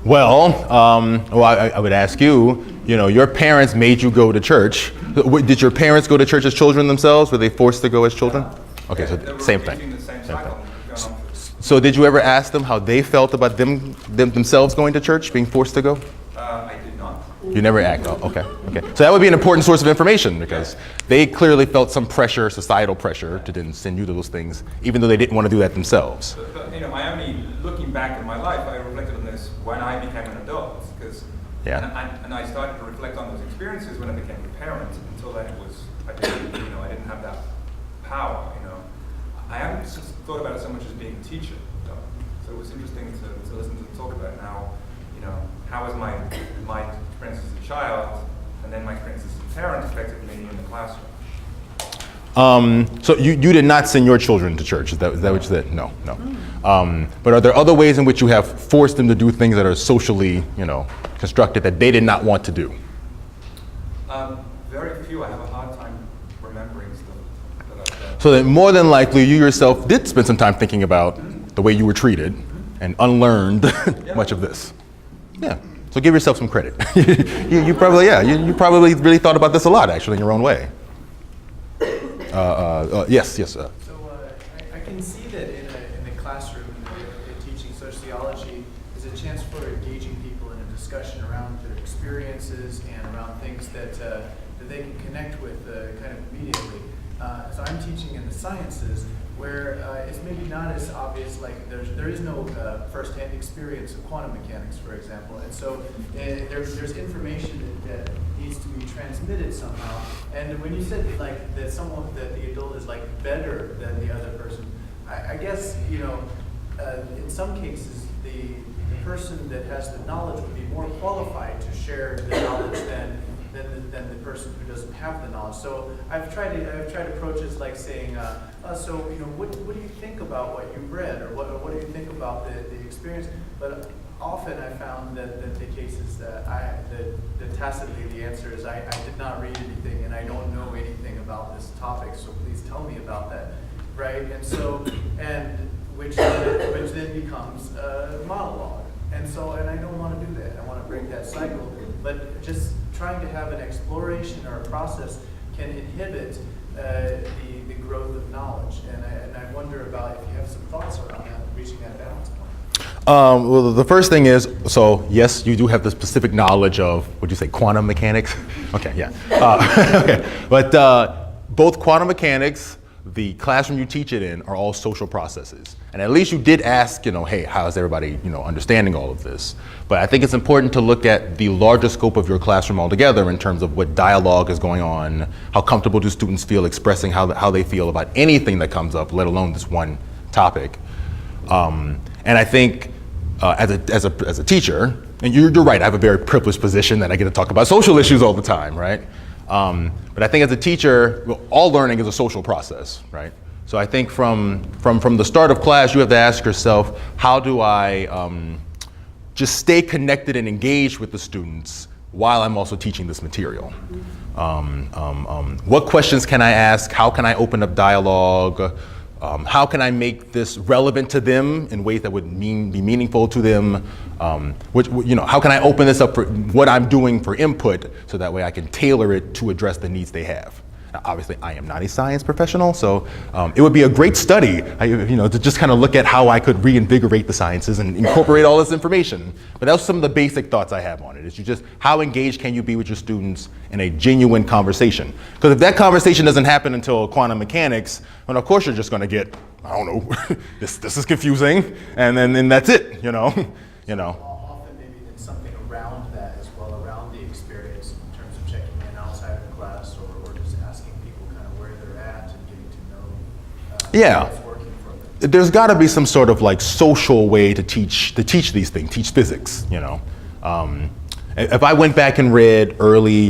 Well, I would ask you, your parents made you go to church. Did your parents go to church as children themselves? Were they forced to go as children? Okay, so same thing. So did you ever ask them how they felt about themselves going to church, being forced to go? I did not. You never asked. Oh, okay. So that would be an important source of information, because they clearly felt some pressure, societal pressure, to then send you to those things, even though they didn't want to do that themselves. But my only looking back in my life, I reflected on this when I became an adult, because and I started to reflect on those experiences when I became a parent. Until then, I didn't have that power. I haven't just thought about it so much as being a teacher, though. So it was interesting to listen to them talk about now. How was my experience as a child, and then my experience as a parent affected me in the classroom. So you did not send your children to church, is that what you said? No. But are there other ways in which you have forced them to do things that are socially, constructed that they did not want to do? Very few. I have a hard time remembering stuff that I've done. So that more than likely you yourself did spend some time thinking about the way you were treated and unlearned much of this. Yeah. So give yourself some credit. you probably really thought about this a lot, actually, in your own way. Yes. So I can see that in the classroom, in teaching sociology, is a chance for engaging people in a discussion around their experiences and around things that they can connect with kind of immediately. So I'm teaching in the sciences, where it's maybe not as obvious, like there is no first-hand experience of quantum mechanics, for example, and so there's information that needs to be transmitted somehow. And when you said that the adult is better than the other person, I guess in some cases the person that has the knowledge would be more qualified to share the knowledge than than the person who doesn't have the knowledge. So I've tried approaches like saying, so what do you think about what you've read, or what do you think about the experience? But often I found that the cases that tacitly the answer is I did not read anything and I don't know anything about this topic, so please tell me about that, right? And so which then becomes a monologue. And I don't want to do that. I want to break that cycle. But just trying to have an exploration or a process can inhibit the growth of knowledge. And I wonder about if you have some thoughts around that, reaching that balance point. Well, the first thing is, so yes, you do have the specific knowledge of, would you say quantum mechanics? Okay, yeah. Okay. But both quantum mechanics, the classroom you teach it in, are all social processes. And at least you did ask, hey, how's everybody, understanding all of this? But I think it's important to look at the larger scope of your classroom altogether in terms of what dialogue is going on, how comfortable do students feel expressing how they feel about anything that comes up, let alone this one topic. And I think as a teacher, and you're right, I have a very privileged position that I get to talk about social issues all the time, right? But I think as a teacher, all learning is a social process, right? So I think from the start of class, you have to ask yourself, how do I just stay connected and engaged with the students while I'm also teaching this material? What questions can I ask? How can I open up dialogue? How can I make this relevant to them in ways that would be meaningful to them? How can I open this up for what I'm doing for input so that way I can tailor it to address the needs they have? Now, obviously, I am not a science professional, so it would be a great study, to just kind of look at how I could reinvigorate the sciences and incorporate all this information. But that's some of the basic thoughts I have on it. Is how engaged can you be with your students in a genuine conversation? Because if that conversation doesn't happen until quantum mechanics, then of course you're just going to get, I don't know, this is confusing, and then that's it, Often maybe there's something around that as well, around the experience in terms of checking in outside of the class, or just asking people kind of where they're at and getting to know what's working for them. There's got to be some sort of like social way to teach these things, teach physics, If I went back and read early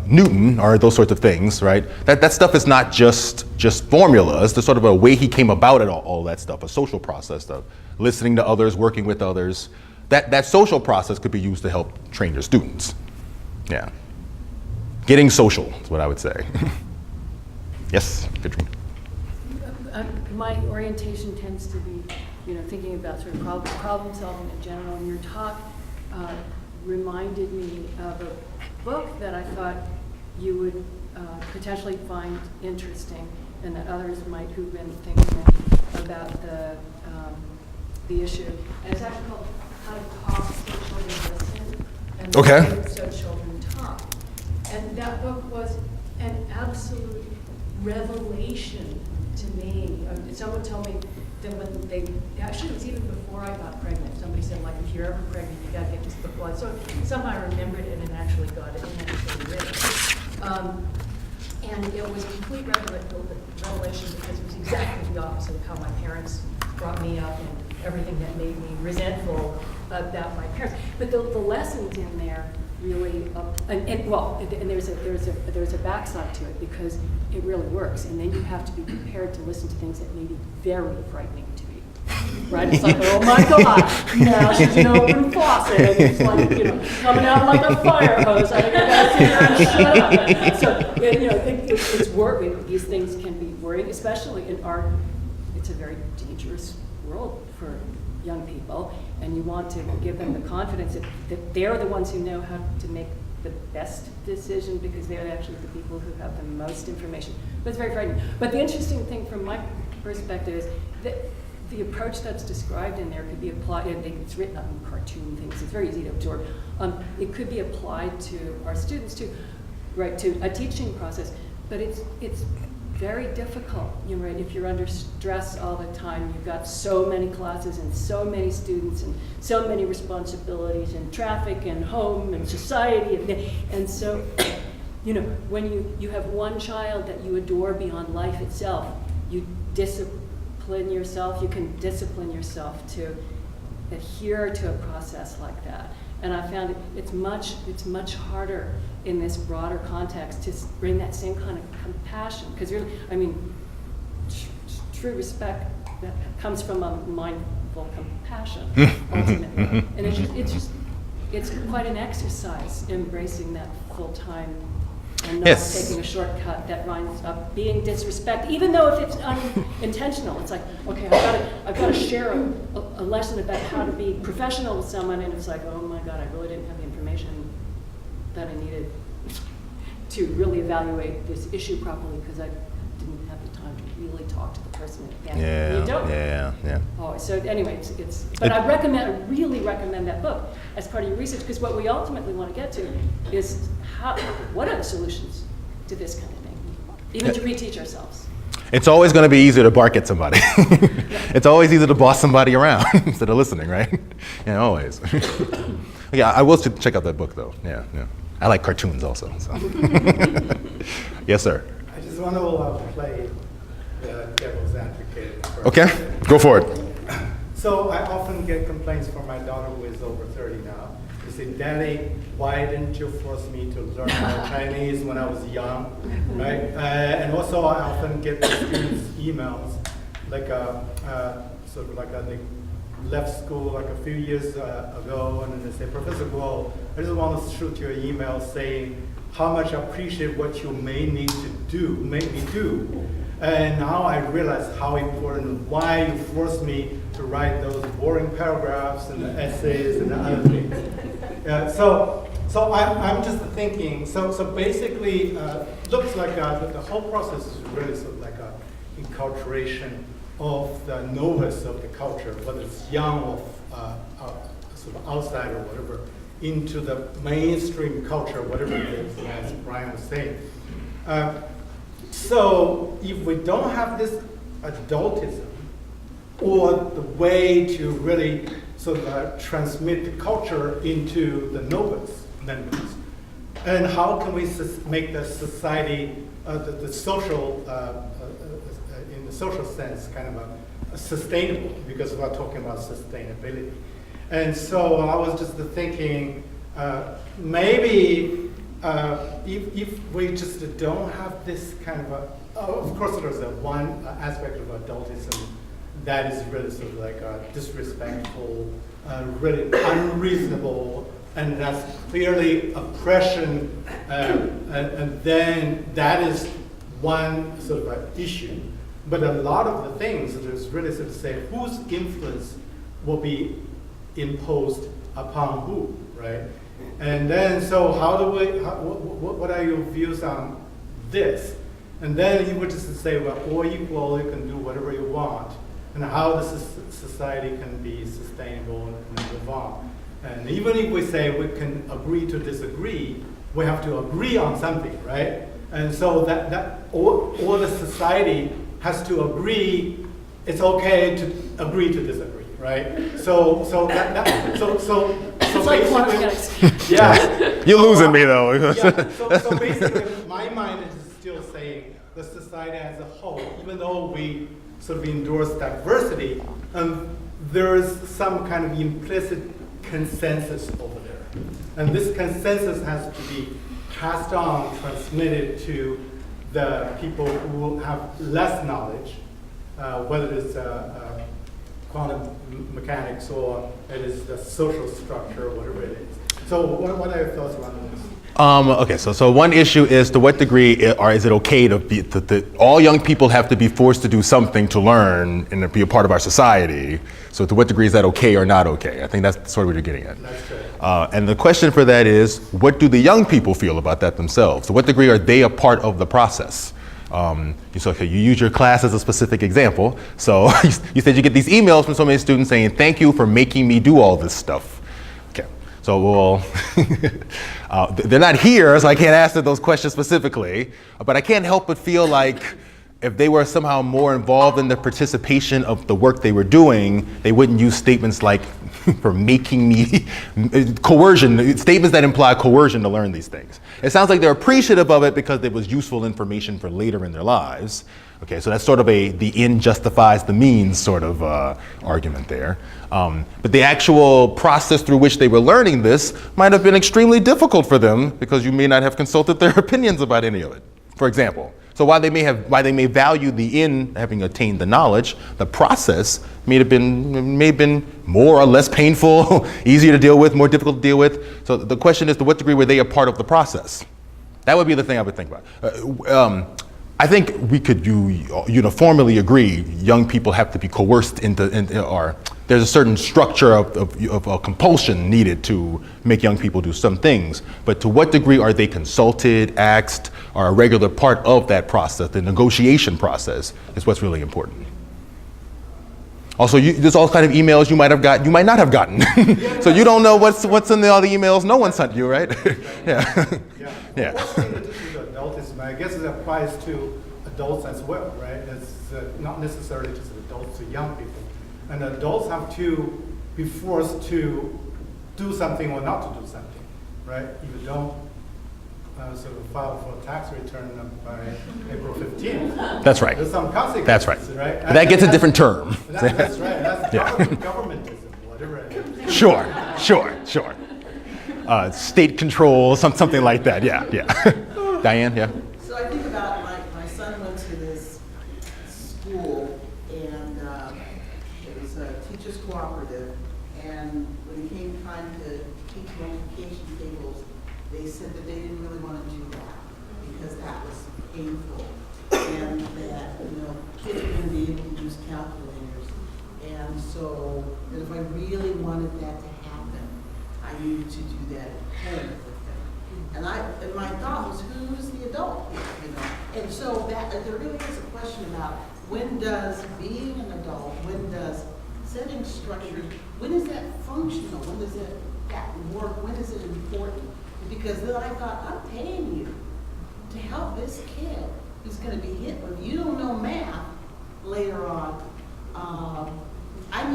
Newton or those sorts of things, right? That stuff is not just formulas. There's sort of a way he came about it, all that stuff, a social process of listening to others, working with others. That social process could be used to help train your students. Yeah. Getting social is what I would say. Yes, Katrina. My orientation tends to be, thinking about sort of problem solving in general. And your talk reminded me of a book that I thought you would potentially find interesting, and that others might who've been thinking about the issue. And it's actually called How to Talk So Children Listen, and Okay. So Children Talk. And that book was an absolute revelation to me. Someone told me that actually it was even before I got pregnant. Somebody said, like, if you're ever pregnant, you gotta get this book. Well, so somehow I remembered it and actually got it and actually read it. And it was a complete revelation because it was exactly the opposite of how my parents brought me up and everything that made me resentful about my parents. But the lessons in there really, and there's a backside to it because it really works. And then you have to be prepared to listen to things that may be very frightening to you. Right? It's like, oh my God, now she's an open faucet, and it's like, coming out like a fire hose. I think I gotta sit there and shut up. So, it's worrying. These things can be worrying, especially in it's a very dangerous world for young people, and you want to give them the confidence that they're the ones who know how to make the best decision because they're actually the people who have the most information. But it's very frightening. But the interesting thing from my perspective is that the approach that's described in there could be applied, and it's written up in cartoon things, it's very easy to absorb. It could be applied to our students too, right, to a teaching process, but it's very difficult, right? If you're under stress all the time, you've got so many classes and so many students and so many responsibilities and traffic and home and society, and so, when you have one child that you adore beyond life itself, you can discipline yourself to adhere to a process like that. And I found it's much harder in this broader context to bring that same kind of compassion, because true respect that comes from a mindful compassion, ultimately. And it's quite an exercise embracing that full-time and not Yes. taking a shortcut that winds up being disrespect, even though if it's unintentional. It's like, okay, I've got to share a lesson about how to be professional with someone, and it's like, oh my God, I really didn't have the information that I needed to really evaluate this issue properly, because I didn't have the time to really talk to the person at hand. Yeah, You don't. yeah. Oh, so anyway, but I really recommend that book as part of your research, because what we ultimately want to get to is what are the solutions to this kind of thing, even to reteach ourselves. It's always going to be easier to bark at somebody. It's always easier to boss somebody around instead of listening, right? Yeah, always. Yeah, I will check out that book though. Yeah. I like cartoons also. So. Yes, sir. I just want to play the devil's advocate. Okay, go for it. So I often get complaints from my daughter who is over 30 now. They say, Daddy, why didn't you force me to learn Chinese when I was young, right? And also I often get students' emails, like sort of like they left school like a few years ago, and then they say, Professor Guo, I just want to shoot you an email saying how much I appreciate what you make me do. And now I realize how important, why you forced me to write those boring paragraphs and the essays and the other things. So I'm just thinking, so basically, looks like the whole process is really sort of like a enculturation of the novice of the culture, whether it's young or sort of outside or whatever, into the mainstream culture, whatever it is, as Brian was saying. So if we don't have this adultism, or the way to really sort of transmit the culture into the novice members, and how can we make the society, the social, in the social sense, kind of sustainable, because we're talking about sustainability. And so I was just thinking, maybe if we just don't have this kind of course there's one aspect of adultism that is really sort of like disrespectful, really unreasonable, and that's clearly oppression, and then that is one sort of issue. But a lot of the things that is really sort of say whose influence will be imposed upon who, right? And then, so what are your views on this? And then you would just say, well, all equal, you can do whatever you want, and how this society can be sustainable and move on. And even if we say we can agree to disagree, we have to agree on something, right? And so that all the society has to agree, it's okay to agree to disagree, right? So It's like quantum mechanics. yeah. You're losing me though. Yeah, so basically, my mind is still saying the society as a whole, even though we sort of endorse diversity, there is some kind of implicit consensus over there. And this consensus has to be passed on, transmitted to the people who have less knowledge, whether it's quantum mechanics or it is the social structure, or whatever it is. So what are your thoughts around this? Okay, so one issue is to what degree is it okay to be, all young people have to be forced to do something to learn and to be a part of our society. So to what degree is that okay or not okay? I think that's sort of what you're getting at. That's correct. And the question for that is, what do the young people feel about that themselves? To what degree are they a part of the process? You use your class as a specific example. So you said you get these emails from so many students saying, thank you for making me do all this stuff. Okay, so they're not here, so I can't answer those questions specifically, but I can't help but feel like if they were somehow more involved in the participation of the work they were doing, they wouldn't use statements like for making me, coercion, statements that imply coercion to learn these things. It sounds like they're appreciative of it because it was useful information for later in their lives. Okay, so that's sort of the end justifies the means sort of argument there. But the actual process through which they were learning this might have been extremely difficult for them because you may not have consulted their opinions about any of it, for example. So while they may value the end, having attained the knowledge, the process may have been more or less painful, easier to deal with, more difficult to deal with. So the question is, to what degree were they a part of the process? That would be the thing I would think about. I think we could uniformly agree young people have to be coerced into, or there's a certain structure of compulsion needed to make young people do some things. But to what degree are they consulted, asked, or a regular part of that process, the negotiation process, is what's really important. Also, there's all kind of emails you might not have gotten. So you don't know what's in all the emails no one sent you, right? Yeah. Yeah. Adultism, I guess it applies to adults as well, right? It's not necessarily just adults to young people. And adults have to be forced to do something or not to do something, right? If you don't sort of file for a tax return by April 15th. That's right. There's some consequences, That's right. right? But that gets a different term. That's right. That's Yeah. governmentism, whatever it is. Sure. State control, something like that. Yeah. Diane, yeah. So I think about my son went to this school and it was a teacher's cooperative, and when it came time to teach multiplication tables, they said that they didn't really want to do that because that was painful, and that kids were going to be able to use calculators, and so that if I really wanted that to happen, I needed to do that at home with them. And my thought was, who's the adult here, And so that there really is a question about when does being an adult, when does setting structures, when is that functional, when does that work, when is it important? Because then I thought, I'm paying you to help this kid who's going to be hit with, you don't know math later on, I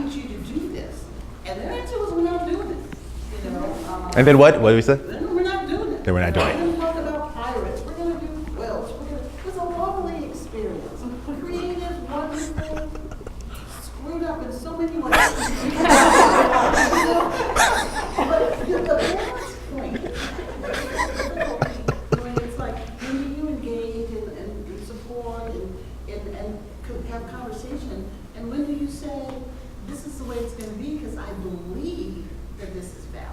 need you to do this. And their answer was, we're not doing it. And then what? What did we say? Then we're not doing it. Then we're not doing it. We're going to talk about pirates. We're going to do Welsh. It was a lovely experience. Creative, wonderful, screwed up in so many ways. But the balance point, it's like when you engage and support and have conversation, and when do you say, this is the way it's going to be because I believe that this is valid,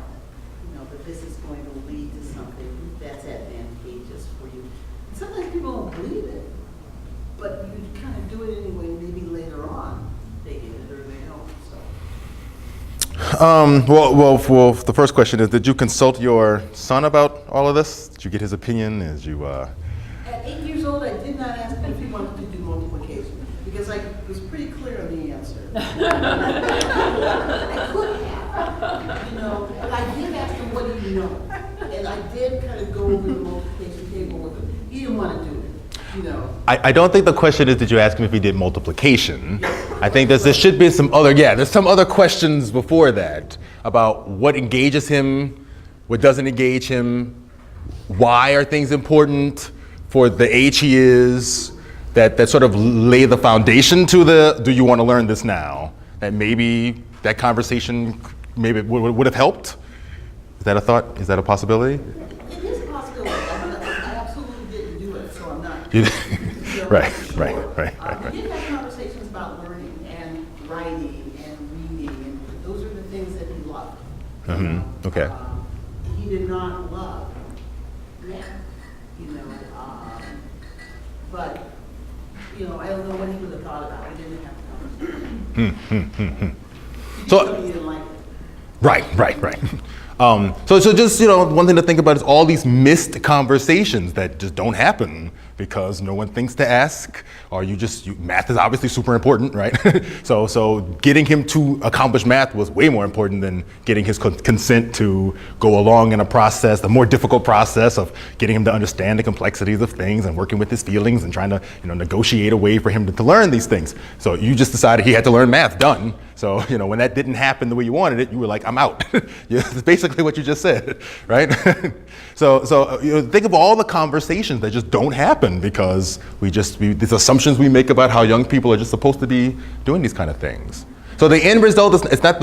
that this is going to lead to something that's advantageous for you. And sometimes people don't believe it, but you kind of do it anyway. Maybe later on they get it or they don't. So. Well, the first question is, did you consult your son about all of this? Did you get his opinion? At 8 years old, I did not ask him if he wanted to do multiplication because I was pretty clear on the answer. I could have, but I did ask him, what do you know? And I did kind of go over the multiplication table with him. He didn't want to do it. I don't think the question is, did you ask him if he did multiplication? I think there should be there's some other questions before that about what engages him, what doesn't engage him, why are things important for the age he is, that sort of lay the foundation to do you want to learn this now? That maybe that conversation maybe would have helped? Is that a thought? Is that a possibility? It is a possibility. I absolutely didn't do it, so I'm not. Right. We did have conversations about learning and writing and reading, and those are the things that he loved. Mm-hmm. Okay. He did not love math, but I don't know what he would have thought about it. We didn't have the conversation. So, he didn't like it. Right. So just, one thing to think about is all these missed conversations that just don't happen because no one thinks to ask, or math is obviously super important, right? so getting him to accomplish math was way more important than getting his consent to go along in a process, a more difficult process of getting him to understand the complexities of things and working with his feelings and trying to, negotiate a way for him to learn these things. So you just decided he had to learn math, done. So, when that didn't happen the way you wanted it, you were like, I'm out. That's basically what you just said, right? So think of all the conversations that just don't happen because these assumptions we make about how young people are just supposed to be doing these kind of things. So the end result it's not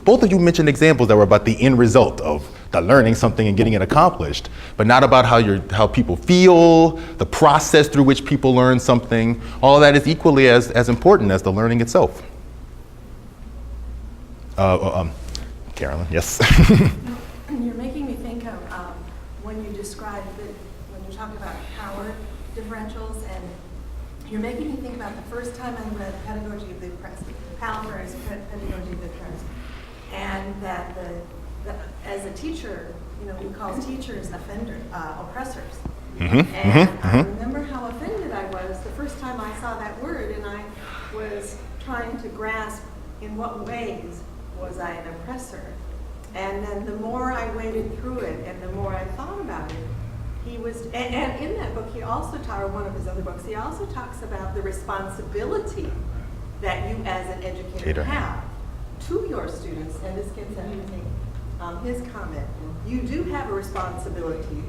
both of you mentioned examples that were about the end result of the learning something and getting it accomplished, but not about how people feel, the process through which people learn something. All of that is equally as important as the learning itself. Carolyn, yes. You're making me think of when you describe when you talk about power differentials, and you're making me think about the first time I read Pedagogy of the Oppressed, Palaver's Pedagogy of the Oppressed, and that as a teacher, he calls teachers oppressors. I remember how offended I was the first time I saw that word, and I was trying to grasp in what ways was I an oppressor. And then the more I waded through it and the more I thought about it, and in that book he also or one of his other books, he also talks about the responsibility that you as an educator have to your students, and this gets at his comment. You do have a responsibility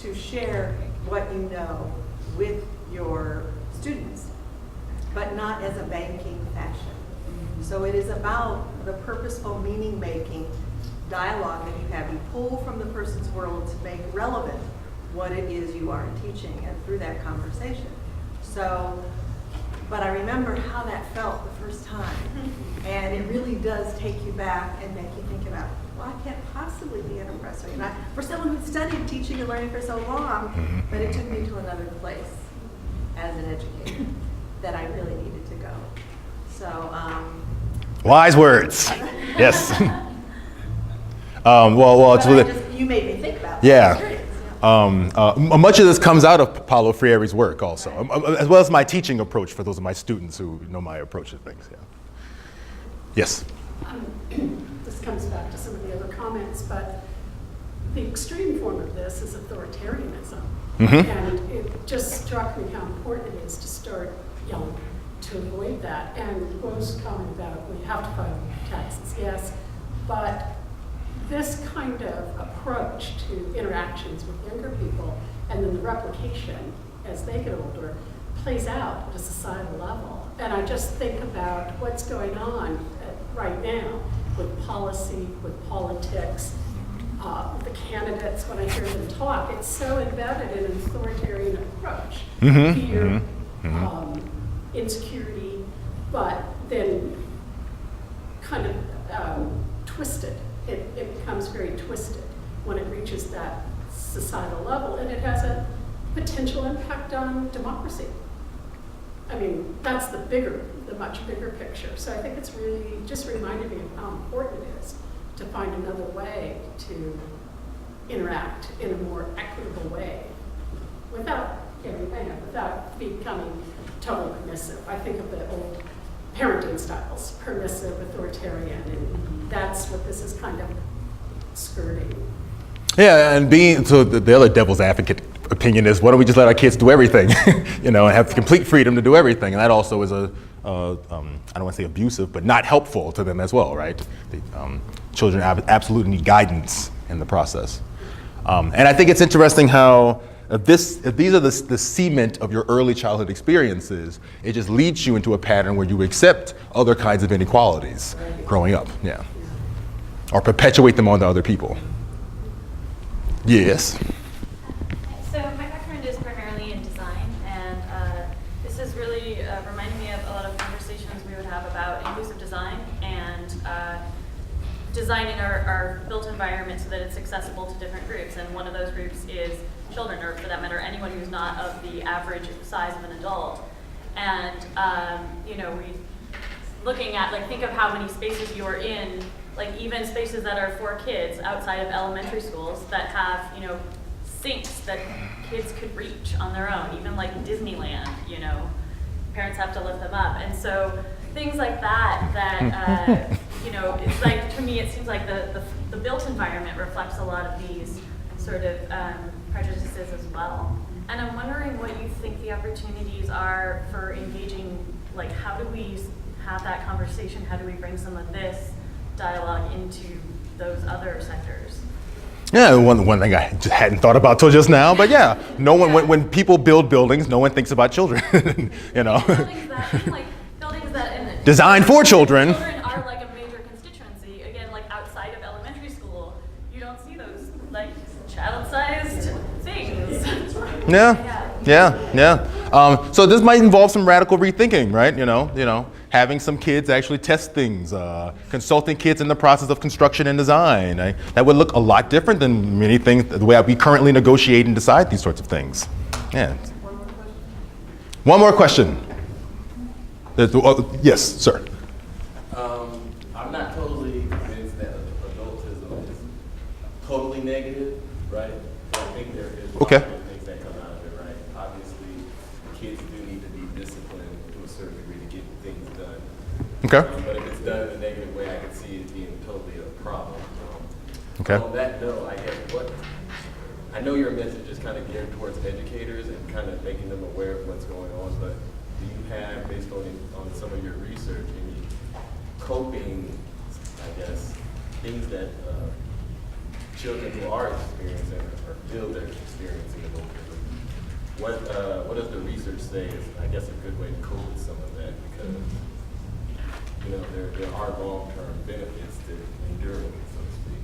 to share what you know with your students, but not as a banking fashion. So it is about the purposeful meaning-making dialogue that you have. You pull from the person's world to make relevant what it is you are teaching, and through that conversation. So, but I remember how that felt the first time. And it really does take you back and make you think about, well, I can't possibly be an oppressor. For someone who studied teaching and learning for so long, but it took me to another place as an educator that I really needed to go. So, wise words. Yes. You made me think about that. Yeah. Much of this comes out of Paulo Freire's work also, as well as my teaching approach for those of my students who know my approach to things. Yeah. Yes. This comes back to some of the other comments, but the extreme form of this is authoritarianism. And it just struck me how important it is to start young to avoid that. And Rose comment about we have to file taxes, yes, but this kind of approach to interactions with younger people and then the replication as they get older plays out at a societal level. And I just think about what's going on right now with policy, with politics, the candidates. When I hear them talk, it's so embedded in an authoritarian approach. Fear, insecurity, but then kind of twisted. It becomes very twisted when it reaches that societal level, and it has a potential impact on democracy. I mean, that's the much bigger picture. So I think it's really just reminded me of how important it is to find another way to interact in a more equitable way without becoming totally permissive. I think of the old parenting styles, permissive, authoritarian, and that's what this is kind of skirting. Yeah, and the other devil's advocate opinion is, why don't we just let our kids do everything, and have complete freedom to do everything? And that also is I don't want to say abusive, but not helpful to them as well, right? Children absolutely need guidance in the process. And I think it's interesting how if these are the cement of your early childhood experiences, it just leads you into a pattern where you accept other kinds of inequalities growing up, or perpetuate them onto other people. Yes. So my background is primarily in design, and this is really reminding me of a lot of conversations we would have about inclusive design and designing our built environment so that it's accessible to different groups. And one of those groups is children, or for that matter, anyone who's not of the average size of an adult. And we looking at, think of how many spaces you're in, even spaces that are for kids outside of elementary schools that have, sinks that kids could reach on their own, even like Disneyland, you know, parents have to lift them up. And so things like that, you know, it's like, to me, it seems like the built environment reflects a lot of these sort of prejudices as well. And I'm wondering what you think the opportunities are for engaging, like how do we have that conversation? How do we bring some of this dialogue into those other sectors? Yeah, one thing I just hadn't thought about till just now, but yeah, no one, when people build buildings, no one thinks about children, you know. Buildings that Designed for children. Children are like a major constituency. Again, like outside of elementary school, you don't see those like child-sized things. Yeah. So this might involve some radical rethinking, right? You know, having some kids actually test things, consulting kids in the process of construction and design. Right? That would look a lot different than many things, the way we currently negotiate and decide these sorts of things. Yeah. One more question. Yes, sir. I'm not totally convinced that adultism is totally negative, right? I think there is a lot of things that come out of it, right? Obviously, kids do need to be disciplined to a certain degree to get things done. Okay. But if it's done in a negative way, I can see it being totally a problem. Okay. On that note, I guess I know your message is kind of geared towards educators and kind of making them aware of what's going on, but do you have, based on some of your research, any coping, I guess, things that children who are experiencing or feel they're experiencing adultism? What does the research say is, I guess, a good way to cope with some of that? Because, you know, there are long-term benefits to enduring, so to speak.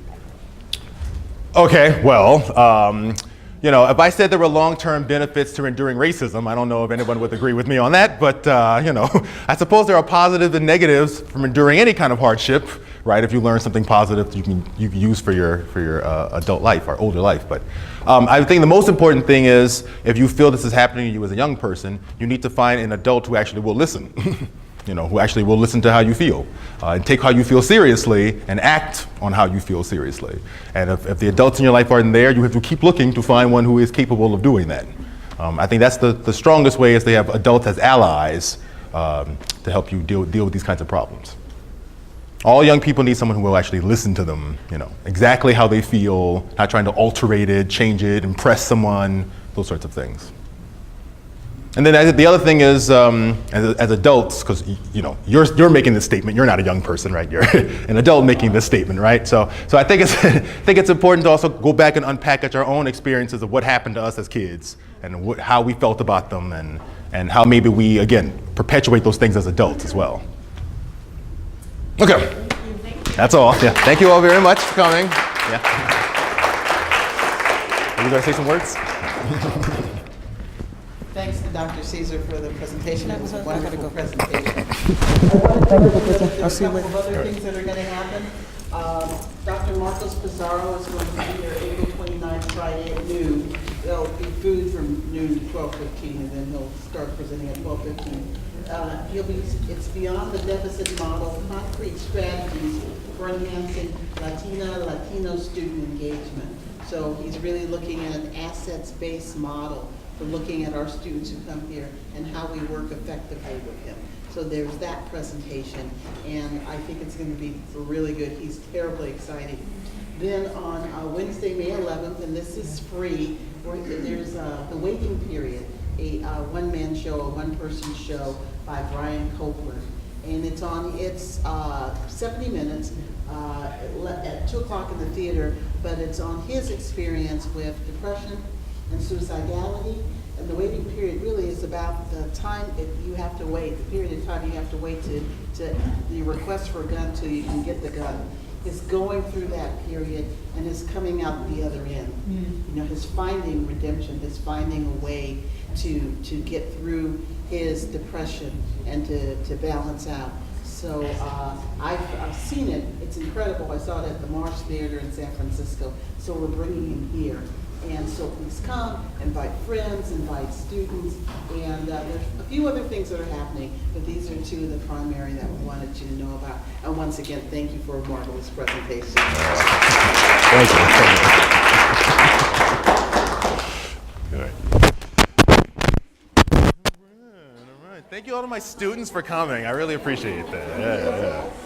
Okay, well, you know, if I said there were long-term benefits to enduring racism, I don't know if anyone would agree with me on that, but, you know, I suppose there are positives and negatives from enduring any kind of hardship, right? If you learn something positive you can use for your adult life or older life. But I think the most important thing is, if you feel this is happening to you as a young person, you need to find an adult who actually will listen. You know, who actually will listen to how you feel, and take how you feel seriously and act on how you feel seriously. And if the adults in your life aren't there, you have to keep looking to find one who is capable of doing that. I think that's the strongest way, is they have adults as allies to help you deal with these kinds of problems. All young people need someone who will actually listen to them, you know, exactly how they feel, not trying to alterate it, change it, impress someone, those sorts of things. And then the other thing is, as adults, because you know you're making this statement, you're not a young person, right? You're an adult making this statement, right? So I think it's important to also go back and unpackage our own experiences of what happened to us as kids, and how we felt about them, and how maybe we again perpetuate those things as adults as well. Okay, that's all. Yeah, thank you all very much for coming. Yeah, are you gonna say some words? Thanks to Dr. Caesar for the presentation. It was a wonderful presentation. I wanted to note that there's a couple of other things that are going to happen. Dr. Marcos Pizarro is going to be here April 29th, Friday at noon. There'll be food from noon to 12:15, and then he'll start presenting at 12:15. It's beyond the deficit model, concrete strategies for enhancing Latino student engagement. So he's really looking at an assets-based model for looking at our students who come here and how we work effectively with him. So there's that presentation, and I think it's going to be really good. He's terribly excited. Then on Wednesday, May 11th, and this is free, there's the Waiting Period, a one-man show, a one-person show by Brian Copeland. And it's 70 minutes at 2 o'clock in the theater, but it's on his experience with depression and suicidality. And the waiting period really is about the time that you have to wait, the period of time you have to wait to the request for a gun till you can get the gun. Is going through that period and is coming out the other end. You know, his finding redemption, his finding a way to get through his depression and to balance out. So I've seen it. It's incredible. I saw it at the Marsh Theater in San Francisco. So we're bringing him here. And so please come, invite friends, invite students, and there's a few other things that are happening, but these are two of the primary that we wanted you to know about. And once again, thank you for a marvelous presentation. Thank you. Thank you all to my students for coming. I really appreciate that. Yeah, yeah.